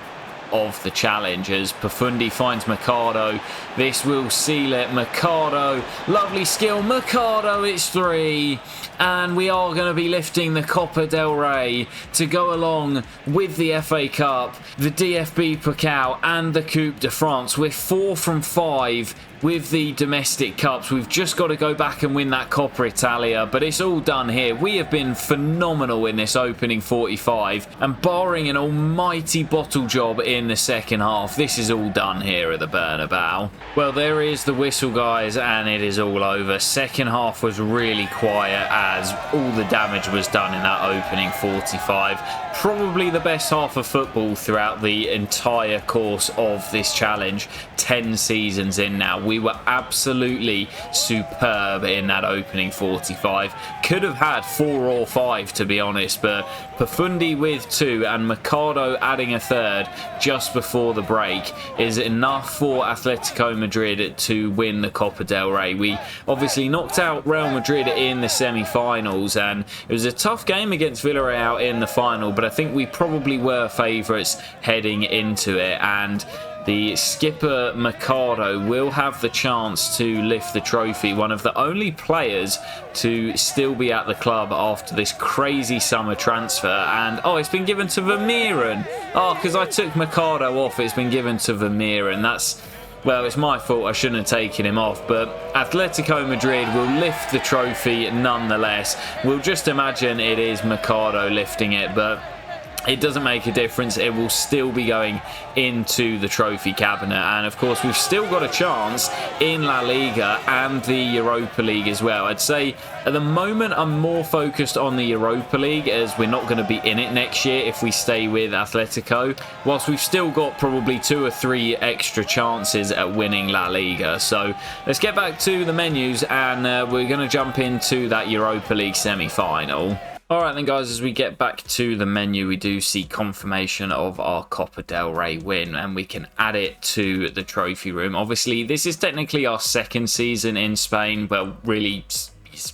of the challenge, as Profundi finds Mercado. This will seal it. Mercado, lovely skill. Mercado, it's 3. And we are going to be lifting the Copa del Rey to go along with the FA Cup, the DFB Pokal and the Coupe de France. We're 4 from 5 with the domestic cups. We've just got to go back and win that Coppa Italia, but it's all done here. We have been phenomenal in this opening 45, and barring an almighty bottle job in the second half, this is all done here at the Bernabeu. Well, there is the whistle, guys, and it is all over. Second half was really quiet as all the damage was done in that opening 45. Probably the best half of football throughout the entire course of this challenge. 10 seasons in now. We were absolutely superb in that opening 45. Could have had 4 or 5, to be honest, but Pafundi with 2 and Mercado adding a 3rd just before the break is enough for Atletico Madrid to win the Copa del Rey. We obviously knocked out Real Madrid in the semi-finals, and it was a tough game against Villarreal in the final, but I think we probably were favourites heading into it, and the skipper Mercado will have the chance to lift the trophy. One of the only players to still be at the club after this crazy summer transfer. And oh, it's been given to Vermeeren. Oh, because I took Mercado off, it's been given to Vermeeren. That's, well, it's my fault. I shouldn't have taken him off. But Atletico Madrid will lift the trophy nonetheless. We'll just imagine it is Mercado lifting it, but it doesn't make a difference. It will still be going into the trophy cabinet. And of course, we've still got a chance in La Liga and the Europa League as well. I'd say at the moment, I'm more focused on the Europa League, as we're not going to be in it next year if we stay with Atletico, whilst we've still got probably 2 or 3 extra chances at winning La Liga. So let's get back to the menus, and we're going to jump into that Europa League semi-final. Alright then, guys, as we get back to the menu, we do see confirmation of our Copa del Rey win, and we can add it to the trophy room. Obviously, this is technically our 2nd season in Spain, but really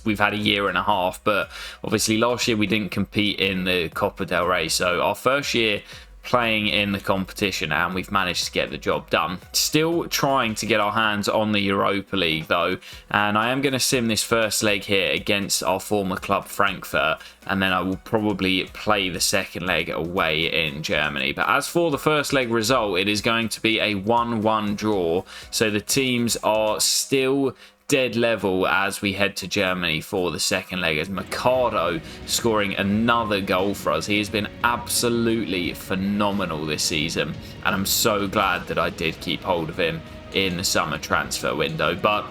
we've had a year and a half, but obviously last year we didn't compete in the Copa del Rey, so our first year playing in the competition, and we've managed to get the job done. Still trying to get our hands on the Europa League though, and I am going to sim this first leg here against our former club Frankfurt, and then I will probably play the second leg away in Germany. But as for the first leg result, it is going to be a 1-1 draw, so the teams are still dead level as we head to Germany for the second leg, as Mercado scoring another goal for us. He has been absolutely phenomenal this season, and I'm so glad that I did keep hold of him in the summer transfer window. But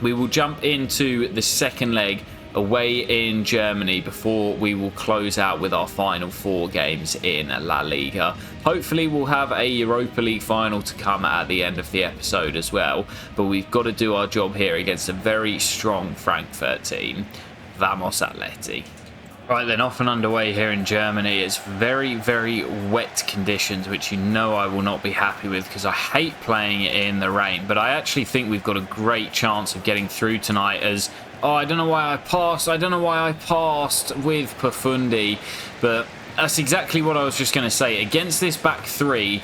we will jump into the second leg away in Germany before we will close out with our final 4 games in La Liga. Hopefully we'll have a Europa League final to come at the end of the episode as well, but we've got to do our job here against a very strong Frankfurt team. Vamos Atleti. Right then, off and underway here in Germany. It's very, very wet conditions, which you know I will not be happy with because I hate playing in the rain. But I actually think we've got a great chance of getting through tonight, as oh, I don't know why I passed. I don't know why I passed with Pafundi, but that's exactly what I was just going to say. Against this back 3,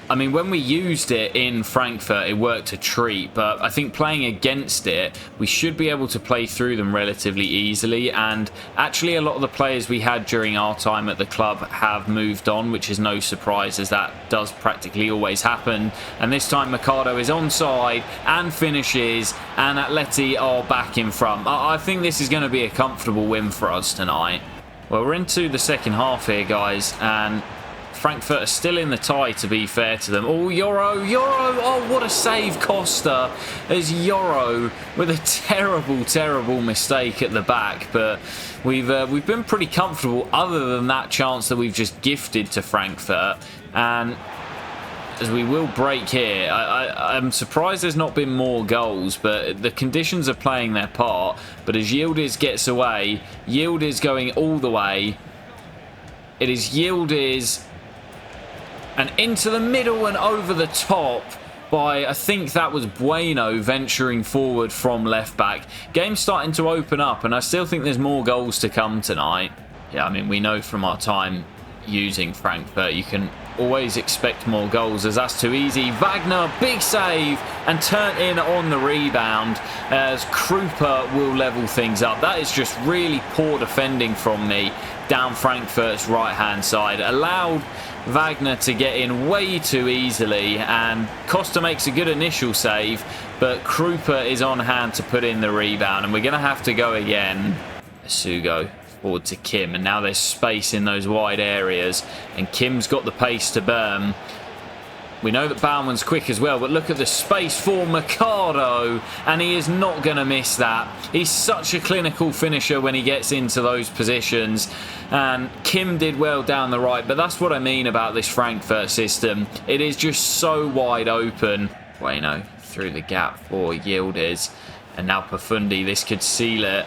I mean, when we used it in Frankfurt, it worked a treat, but I think playing against it, we should be able to play through them relatively easily. And actually, a lot of the players we had during our time at the club have moved on, which is no surprise, as that does practically always happen. And this time, Mercado is onside and finishes, and Atleti are back in front. I think this is going to be a comfortable win for us tonight. Well, we're into the second half here, guys, and Frankfurt are still in the tie, to be fair to them. Oh, Yoro! Oh, what a save, Costa, as Yoro with a terrible, terrible mistake at the back. But we've been pretty comfortable, other than that chance that we've just gifted to Frankfurt. And as we will break here, I'm surprised there's not been more goals, but the conditions are playing their part. But as Yildiz gets away, Yildiz going all the way. It is Yildiz, and into the middle and over the top by, I think that was Bueno, venturing forward from left back. Game's starting to open up, and I still think there's more goals to come tonight. Yeah, I mean, we know from our time using Frankfurt, you can always expect more goals, as that's too easy. Wagner, big save, and turn in on the rebound, as Krupa will level things up. That is just really poor defending from me down Frankfurt's right-hand side. Allowed Wagner to get in way too easily, and Costa makes a good initial save, but Krupa is on hand to put in the rebound, and we're going to have to go again. Sugo forward to Kim, and now there's space in those wide areas, and Kim's got the pace to burn. We know that Bauman's quick as well, but look at the space for Mercado, and he is not going to miss that. He's such a clinical finisher when he gets into those positions, and Kim did well down the right, but that's what I mean about this Frankfurt system. It is just so wide open. Bueno through the gap for Yildiz, and now Profundi, this could seal it.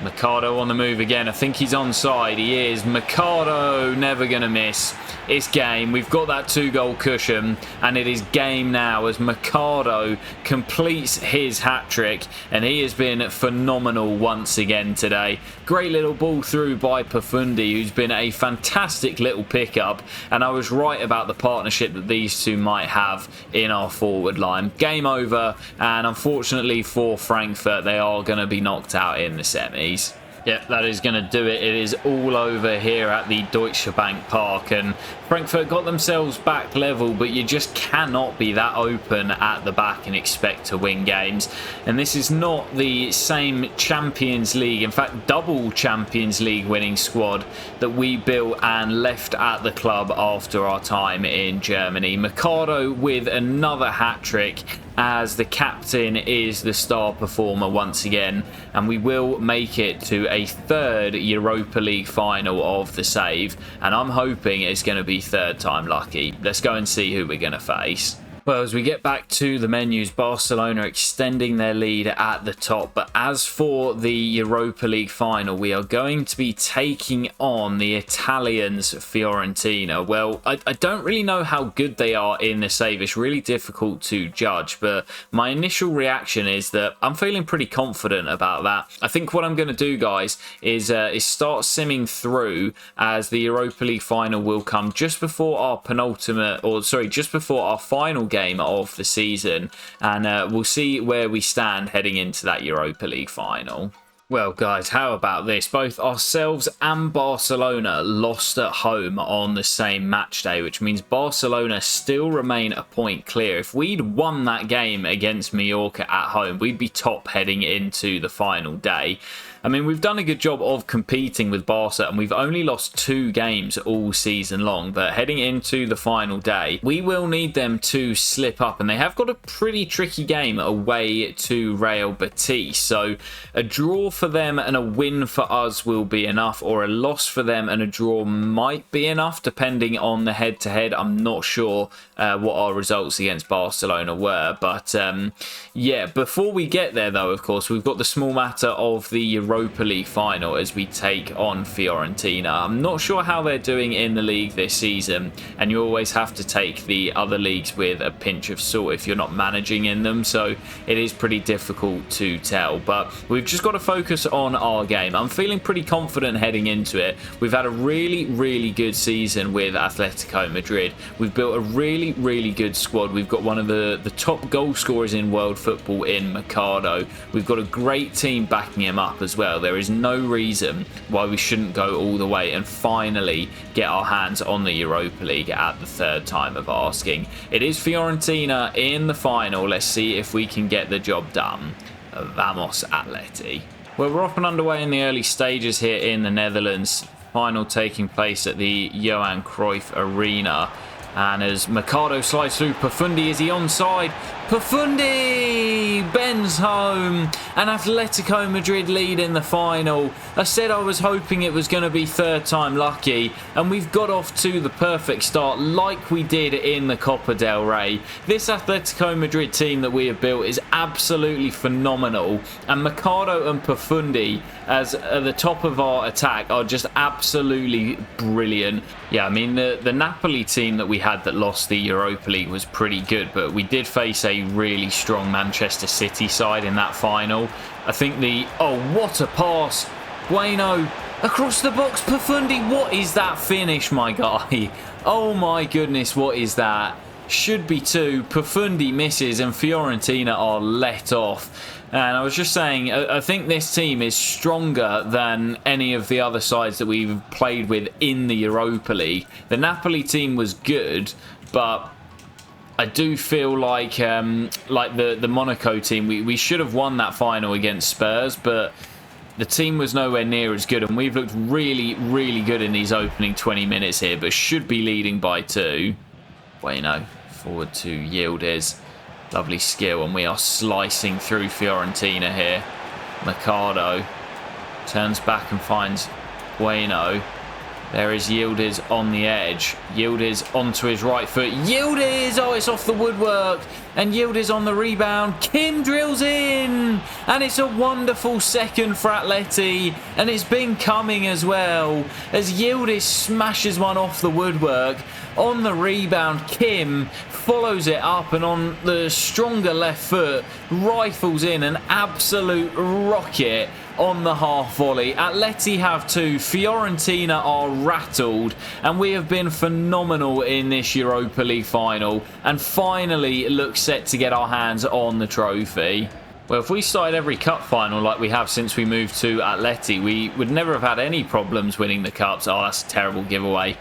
Mercado on the move again. I think he's onside. He is. Mercado never going to miss. It's game. We've got that 2-goal cushion, and it is game now as Mercado completes his hat-trick, and he has been phenomenal once again today. Great little ball through by Profundi, who's been a fantastic little pickup, and I was right about the partnership that these two might have in our forward line. Game over, and unfortunately for Frankfurt, they are going to be knocked out in the semis. Yep, that is going to do it. It is all over here at the Deutsche Bank Park, and Frankfurt got themselves back level, but you just cannot be that open at the back and expect to win games. And this is not the same Champions League, in fact double Champions League winning squad that we built and left at the club after our time in Germany. Mercado with another hat-trick, as the captain is the star performer once again, and we will make it to a third Europa League final of the save, and I'm hoping it's going to be third time lucky. Let's go and see who we're going to face. Well, as we get back to the menus, Barcelona extending their lead at the top. But as for the Europa League final, we are going to be taking on the Italians, Fiorentina. Well, I don't really know how good they are in the save. It's really difficult to judge. But my initial reaction is that I'm feeling pretty confident about that. I think what I'm going to do, guys, is start simming through, as the Europa League final will come just before our just before our final game of the season, and we'll see where we stand heading into that Europa League final. Well, guys, how about this? Both ourselves and Barcelona lost at home on the same match day, which means Barcelona still remain a point clear. If we'd won that game against Mallorca at home, we'd be top heading into the final day. I mean, we've done a good job of competing with Barca, and we've only lost 2 games all season long. But heading into the final day, we will need them to slip up, and they have got a pretty tricky game away to Real Betis. So a draw for them and a win for us will be enough, or a loss for them and a draw might be enough, depending on the head-to-head. I'm not sure what our results against Barcelona were. But yeah, before we get there, though, of course, we've got the small matter of the Europa League final as we take on Fiorentina. I'm not sure how they're doing in the league this season, and you always have to take the other leagues with a pinch of salt if you're not managing in them, so it is pretty difficult to tell. But we've just got to focus on our game. I'm feeling pretty confident heading into it. We've had a really good season with Atletico Madrid. We've built a really good squad. We've got one of the top goal scorers in world football in Mercado. We've got a great team backing him up as well. There is no reason why we shouldn't go all the way and finally get our hands on the Europa League at the third time of asking. It is Fiorentina in the final. Let's see if we can get the job done. Vamos, Atleti. Well, we're off and underway in the early stages here in the Netherlands. Final taking place at the Johan Cruyff Arena. And as Mercado slides through, Profundi, is he onside? Profundi bends home, and Atletico Madrid lead in the final. I said I was hoping it was going to be third time lucky, and we've got off to the perfect start like we did in the Copa del Rey. This Atletico Madrid team that we have built is absolutely phenomenal, and Mercado and Profundi as at the top of our attack are just absolutely brilliant. Yeah, I mean, the Napoli team that we had that lost the Europa League was pretty good, but we did face a really strong Manchester City side in that final. I think oh, what a pass. Bueno across the box. Profundi, what is that finish, my guy? Oh my goodness, what is that? Should be 2. Profundi misses and Fiorentina are let off. And I was just saying, I think this team is stronger than any of the other sides that we've played with in the Europa League. The Napoli team was good, but I do feel like the Monaco team, we should have won that final against Spurs, but the team was nowhere near as good, and we've looked really, really good in these opening 20 minutes here, but should be leading by 2. Bueno, forward to Yildiz. Lovely skill, and we are slicing through Fiorentina here. Mercado turns back and finds Bueno. There is Yildiz on the edge. Yildiz onto his right foot. Yildiz! Oh, it's off the woodwork. And Yildiz on the rebound. Kim drills in. And it's a wonderful second for Atleti. And it's been coming as well. As Yildiz smashes one off the woodwork. On the rebound, Kim follows it up and on the stronger left foot rifles in an absolute rocket on the half volley. Atleti have 2, Fiorentina are rattled, and we have been phenomenal in this Europa League final, and finally look set to get our hands on the trophy. Well, if we started every cup final like we have since we moved to Atleti, we would never have had any problems winning the cups. Oh, that's a terrible giveaway.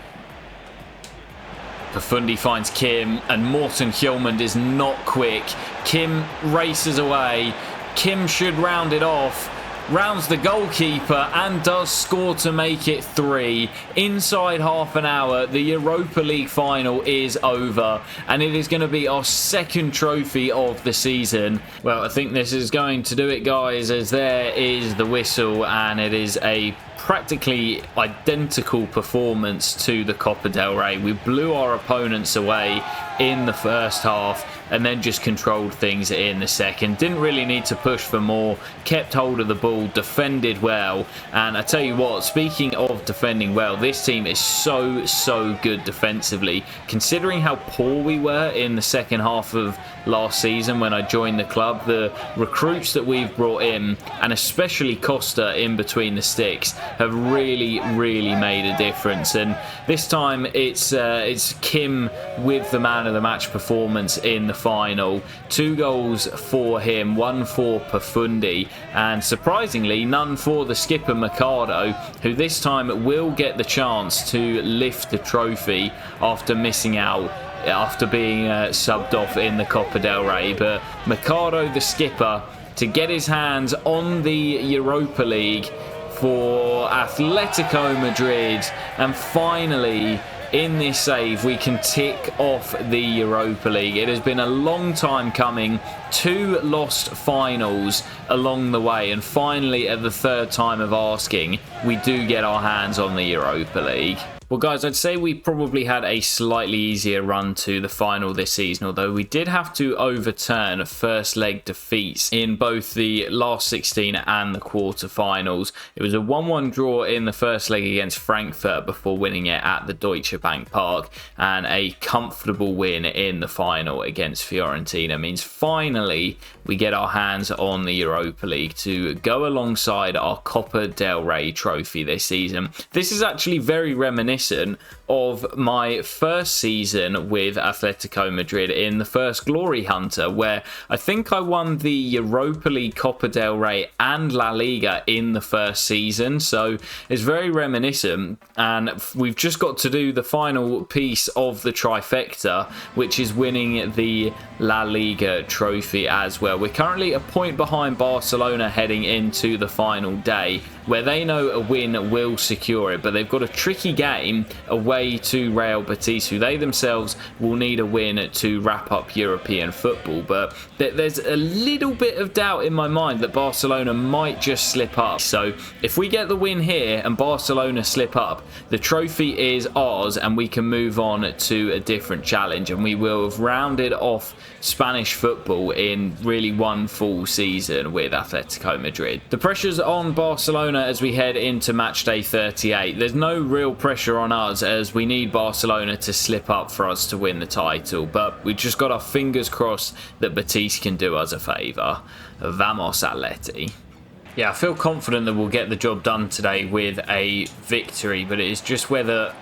Profundi finds Kim, and Morten Hjulmand is not quick. Kim races away. Kim should round it off. Rounds the goalkeeper and does score to make it 3. Inside half an hour, the Europa League final is over, and it is going to be our second trophy of the season. Well, I think this is going to do it, guys, as there is the whistle, and it is a practically identical performance to the Copa del Rey. We blew our opponents away in the first half and then just controlled things in the second. Didn't really need to push for more, kept hold of the ball, defended well, and I tell you what, speaking of defending well, this team is so good defensively. Considering how poor we were in the second half of last season when I joined the club, the recruits that we've brought in, and especially Costa in between the sticks, have really made a difference. And this time it's Kim with the man of the match performance in the final. 2 goals for him, 1 for Profundi, and surprisingly none for the skipper Mercado, who this time will get the chance to lift the trophy after missing out after being subbed off in the Copa del Rey. But Mercado, the skipper, to get his hands on the Europa League for Atletico Madrid, and finally in this save we can tick off the Europa League. It has been a long time coming, 2 lost finals along the way, and finally at the 3rd time of asking we do get our hands on the Europa League. Well, guys, I'd say we probably had a slightly easier run to the final this season, although we did have to overturn first leg defeats in both the last 16 and the quarter-finals. It was a 1-1 draw in the first leg against Frankfurt before winning it at the Deutsche Bank Park, and a comfortable win in the final against Fiorentina means finally we get our hands on the Europa League to go alongside our Copa del Rey trophy this season. This is actually very reminiscent of my first season with Atletico Madrid in the first Glory Hunter, where I think I won the Europa League, Copa del Rey and La Liga in the first season, so it's very reminiscent. And we've just got to do the final piece of the trifecta, which is winning the La Liga trophy as well. We're currently a point behind Barcelona heading into the final day, where they know a win will secure it, but they've got a tricky game away to Real Betis, who they themselves will need a win to wrap up European football. But there's a little bit of doubt in my mind that Barcelona might just slip up. So if we get the win here and Barcelona slip up, the trophy is ours and we can move on to a different challenge, and we will have rounded off Spanish football in really one full season with Atletico Madrid. The pressure's on Barcelona as we head into match day 38. There's no real pressure on us as we need Barcelona to slip up for us to win the title, but we just got our fingers crossed that Betis can do us a favour. Vamos Atleti. Yeah, I feel confident that we'll get the job done today with a victory, but it is just whether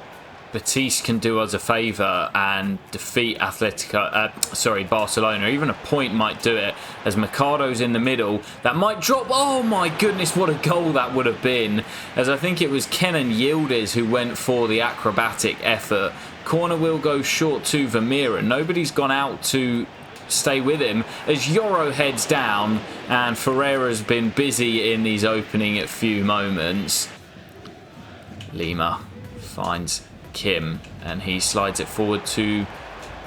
Betis can do us a favour and defeat Barcelona. Even a point might do it, as Mercado's in the middle. That might drop. Oh my goodness, what a goal that would have been. As I think it was Kenan Yildiz who went for the acrobatic effort Corner will go short to Vermeeren. Nobody's gone out to stay with him as Yoro heads down, and Ferreira's been busy in these opening few moments. Lima finds Kim and he slides it forward to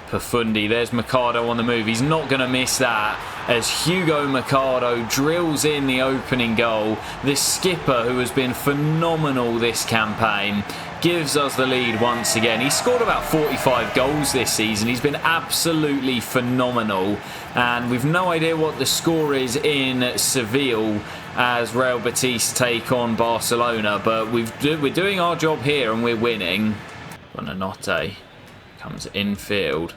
Pafundi. There's Mercado on the move. He's not going to miss that as Hugo Mercado drills in the opening goal. This skipper, who has been phenomenal this campaign, gives us the lead once again. He scored about 45 goals this season. He's been absolutely phenomenal. And we've no idea what the score is in Seville as Real Betis take on Barcelona. But we're doing our job here and we're winning. Buonanotte comes infield.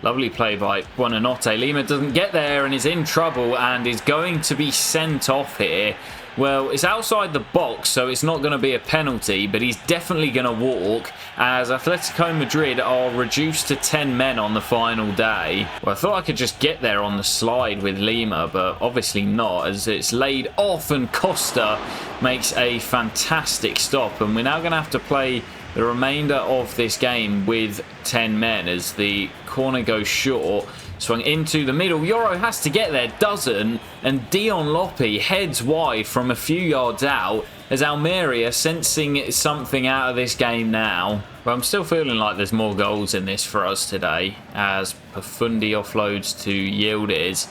Lovely play by Buonanotte. Lima doesn't get there and is in trouble and is going to be sent off here. Well, it's outside the box, so it's not going to be a penalty, but he's definitely going to walk as Atletico Madrid are reduced to 10 men on the final day. Well, I thought I could just get there on the slide with Lima, but obviously not, as it's laid off and Costa makes a fantastic stop. And we're now going to have to play the remainder of this game with 10 men as the corner goes short. Swung into the middle. Yoro has to get there, doesn't. And Dion Lopi heads wide from a few yards out as Almeria sensing something out of this game now. But I'm still feeling like there's more goals in this for us today as Pafundi offloads to Yildiz.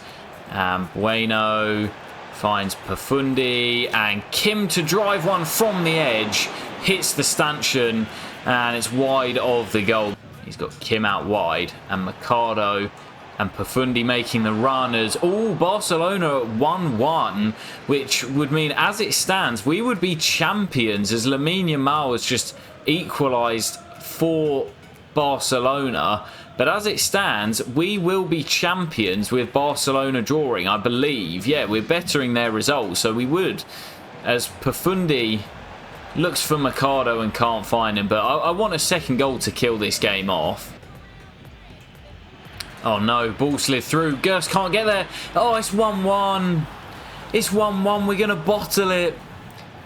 Bueno finds Pafundi and Kim to drive one from the edge. Hits the stanchion and it's wide of the goal. He's got Kim out wide and Mercado and Pafundi making the run as Barcelona at 1-1, which would mean as it stands we would be champions as Lamine Yamal has just equalised for Barcelona. But as it stands, we will be champions with Barcelona drawing, I believe. Yeah, we're bettering their results, so we would. As Pafundi looks for Mercado and can't find him, but I want a second goal to kill this game off. Oh no, ball slid through. Gerst can't get there. Oh, it's 1-1. It's 1-1. We're going to bottle it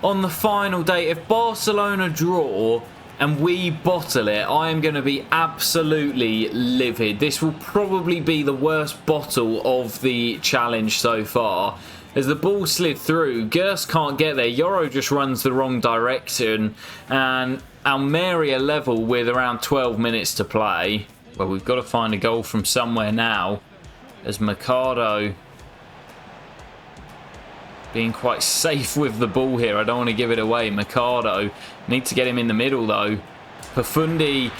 on the final day. If Barcelona draw and we bottle it, I am going to be absolutely livid. This will probably be the worst bottle of the challenge so far. As the ball slid through, Gerst can't get there. Yoro just runs the wrong direction. And Almeria level with around 12 minutes to play. Well, we've got to find a goal from somewhere now. As Mercado being quite safe with the ball here. I don't want to give it away. Mercado. Need to get him in the middle, though. Pafundi.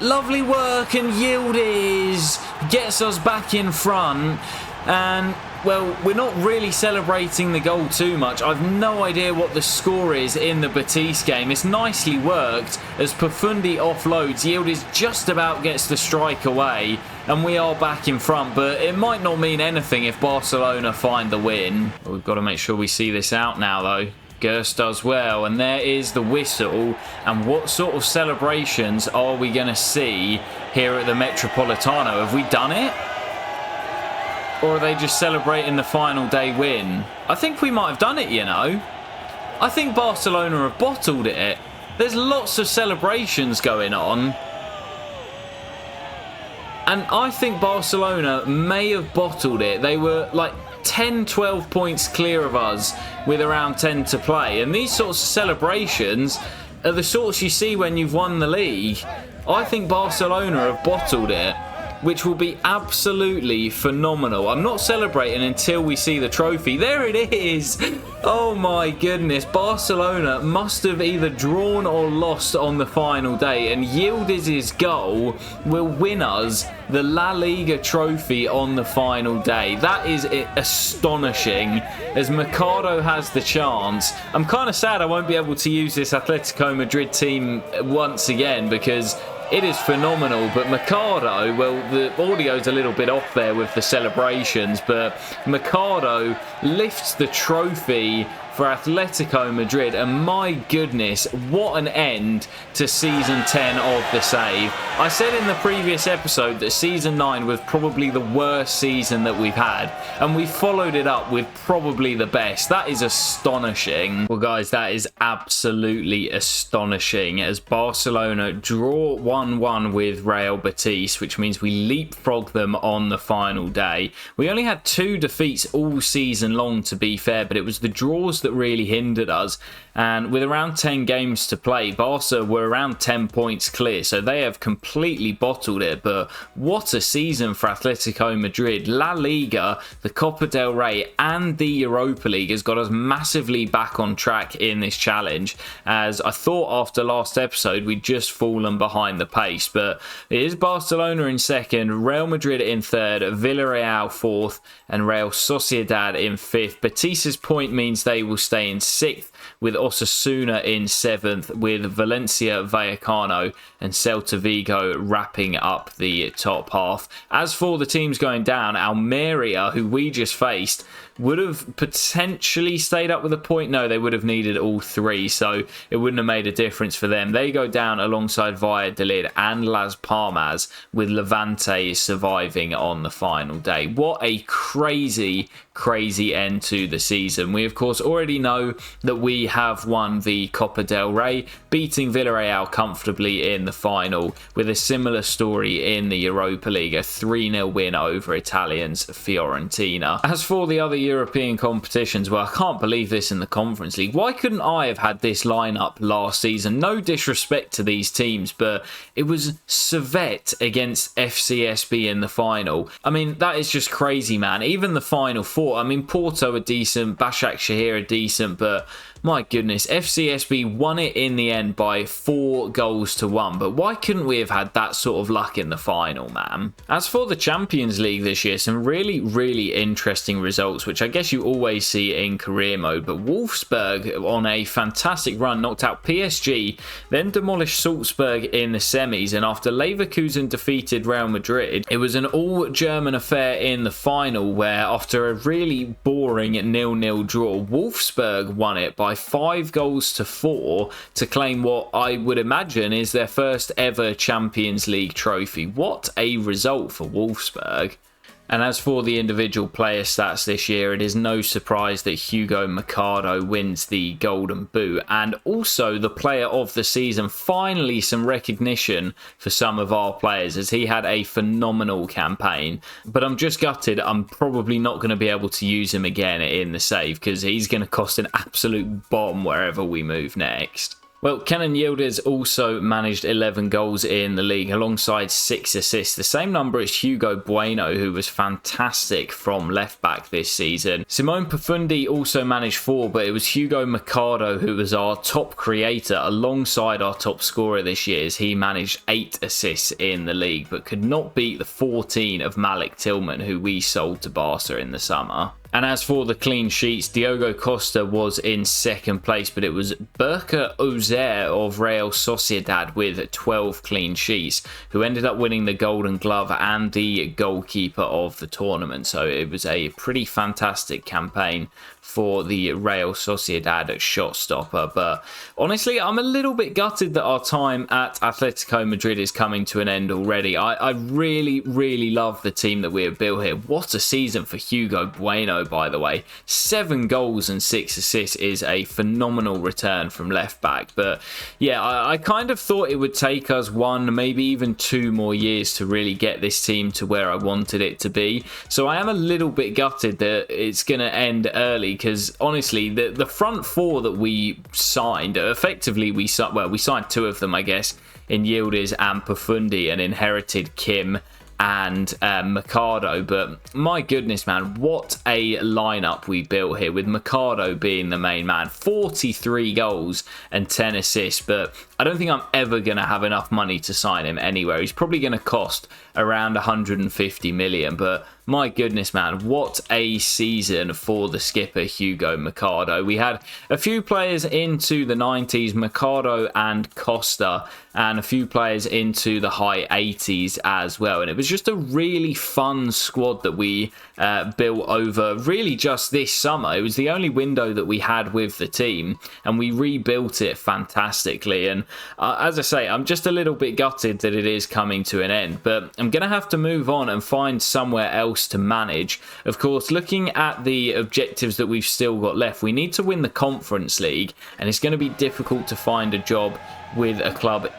Lovely work, and Yildiz gets us back in front. And, well, we're not really celebrating the goal too much. I've no idea what the score is in the Betis game. It's nicely worked as Pafundi offloads. Yildiz just about gets the strike away. And we are back in front, but it might not mean anything if Barcelona find the win. We've got to make sure we see this out now, though. Gerst does well, and there is the whistle. And what sort of celebrations are we going to see here at the Metropolitano? Have we done it? Or are they just celebrating the final day win? I think we might have done it, you know. I think Barcelona have bottled it. There's lots of celebrations going on. And I think Barcelona may have bottled it. They were like 10, 12 points clear of us with around 10 to play. And these sorts of celebrations are the sorts you see when you've won the league. I think Barcelona have bottled it, which will be absolutely phenomenal. I'm not celebrating until we see the trophy. There it is. Oh my goodness. Barcelona must have either drawn or lost on the final day. And Yildiz's goal will win us the La Liga trophy on the final day. That is astonishing. As Mercado has the chance. I'm kind of sad I won't be able to use this Atletico Madrid team once again because it is phenomenal. But Mercado, well, the audio's a little bit off there with the celebrations, but Mercado lifts the trophy for Atletico Madrid, and my goodness, what an end to Season 10 of The Save. I said in the previous episode that Season 9 was probably the worst season that we've had, and we followed it up with probably the best. That is astonishing. Well guys, that is absolutely astonishing, as Barcelona draw 1-1 with Real Betis, which means we leapfrog them on the final day. We only had 2 defeats all season long, to be fair, but it was the draws that really hindered us. And with around 10 games to play, Barca were around 10 points clear, so they have completely bottled it. But what a season for Atletico Madrid. La Liga, the Copa del Rey and the Europa League has got us massively back on track in this challenge, as I thought after last episode we'd just fallen behind the pace. But it is Barcelona in second, Real Madrid in third, Villarreal fourth and Real Sociedad in fifth. Betis's point means they will stay in sixth, with Osasuna in 7th, with Valencia, Vallecano and Celta Vigo wrapping up the top half. As for the teams going down, Almeria, who we just faced, would have potentially stayed up with a point. No, they would have needed all 3, so it wouldn't have made a difference for them. They go down alongside Valladolid and Las Palmas, with Levante surviving on the final day. What a crazy end to the season. We of course already know that we have won the Copa del Rey, beating Villarreal comfortably in the final, with a similar story in the Europa League, a 3-0 win over Italians Fiorentina. As for the other European competitions, well, I can't believe this in the Conference League. Why couldn't I have had this lineup last season? No disrespect to these teams, but it was Servette against FCSB in the final. I mean, that is just crazy, man. Even the final 4, I mean, Porto are decent, Başak Şehir are decent, but my goodness, FCSB won it in the end by 4 goals to 1. But why couldn't we have had that sort of luck in the final, man? As for the Champions League this year, some really interesting results, which I guess you always see in career mode. But Wolfsburg, on a fantastic run, knocked out PSG, then demolished Salzburg in the semis. And after Leverkusen defeated Real Madrid, it was an all-German affair in the final, where after a really boring 0-0 draw, Wolfsburg won it by 5 goals to 4 to claim what I would imagine is their first ever Champions League trophy. What a result for Wolfsburg. And as for the individual player stats this year, it is no surprise that Hugo Mercado wins the Golden Boot, and also the player of the season. Finally some recognition for some of our players, as he had a phenomenal campaign. But I'm just gutted I'm probably not going to be able to use him again in the save, because he's going to cost an absolute bomb wherever we move next. Well, Kenan Yildiz also managed 11 goals in the league alongside 6 assists, the same number as Hugo Bueno, who was fantastic from left back this season. Simone Profundi also managed 4, but it was Hugo Mercado who was our top creator alongside our top scorer this year, as he managed 8 assists in the league, but could not beat the 14 of Malik Tillman, who we sold to Barca in the summer. And as for the clean sheets, Diogo Costa was in second place, but it was Berke Ozer of Real Sociedad with 12 clean sheets, who ended up winning the Golden Glove and the goalkeeper of the tournament. So it was a pretty fantastic campaign for the Real Sociedad shot stopper. But honestly, I'm a little bit gutted that our time at Atletico Madrid is coming to an end already. I really love the team that we have built here. What a season for Hugo Bueno, by the way. 7 goals and 6 assists is a phenomenal return from left back. But yeah, I kind of thought it would take us 1, maybe even 2 more years to really get this team to where I wanted it to be. So I am a little bit gutted that it's going to end early, because honestly, the front 4 that we signed, effectively we signed 2 of them, I guess, in Yildiz and Profundi, and inherited Kim and Mercado. But my goodness, man, what a lineup we built here, with Mercado being the main man. 43 goals and 10 assists, but I don't think I'm ever going to have enough money to sign him anywhere. He's probably going to cost around 150 million, but my goodness, man, what a season for the skipper Hugo Mercado. We had a few players into the 90s, Mercado and Costa, and a few players into the high 80s as well. And it was just a really fun squad that we built over really just this summer. It was the only window that we had with the team, and we rebuilt it fantastically. And as I say, I'm just a little bit gutted that it is coming to an end, but I'm going to have to move on and find somewhere else to manage. Of course, looking at the objectives that we've still got left, we need to win the Conference League, and it's going to be difficult to find a job with a club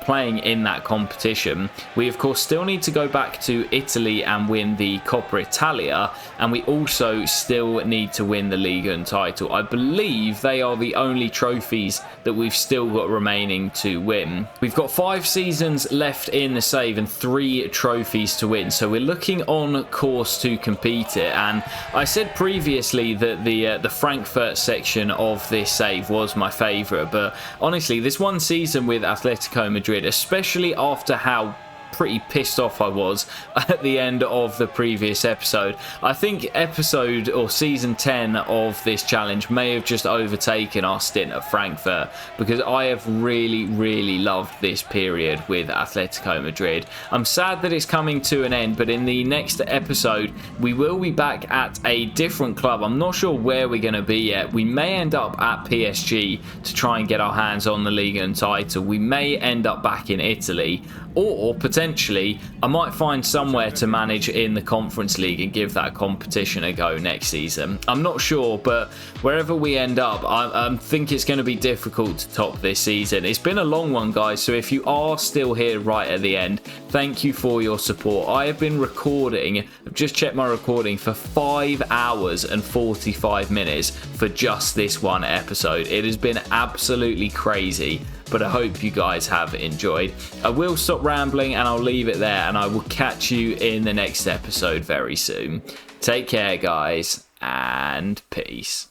playing in that competition. We of course still need to go back to Italy and win the Coppa Italia, and we also still need to win the Liga and title. I believe they are the only trophies that we've still got remaining to win. We've got 5 seasons left in the save and 3 trophies to win, so we're looking on course to compete it. And I said previously that the Frankfurt section of this save was my favourite, but honestly, this one season with Atletico Madrid, especially after how pretty pissed off I was at the end of the previous episode. I think episode or season 10 of this challenge may have just overtaken our stint at Frankfurt, because I have really loved this period with Atletico Madrid. I'm sad that it's coming to an end, but in the next episode we will be back at a different club. I'm not sure where we're going to be yet. We may end up at PSG to try and get our hands on the Liga and title. We may end up back in Italy, or potentially I might find somewhere to manage in the Conference League and give that competition a go next season. I'm not sure, but wherever we end up, I think it's going to be difficult to top this season. It's been a long one, guys, so if you are still here right at the end, thank you for your support. I have been recording, I've just checked my recording, for 5 hours and 45 minutes for just this one episode. It has been absolutely crazy, but I hope you guys have enjoyed. I will stop rambling and I'll leave it there, and I will catch you in the next episode very soon. Take care, guys, and peace.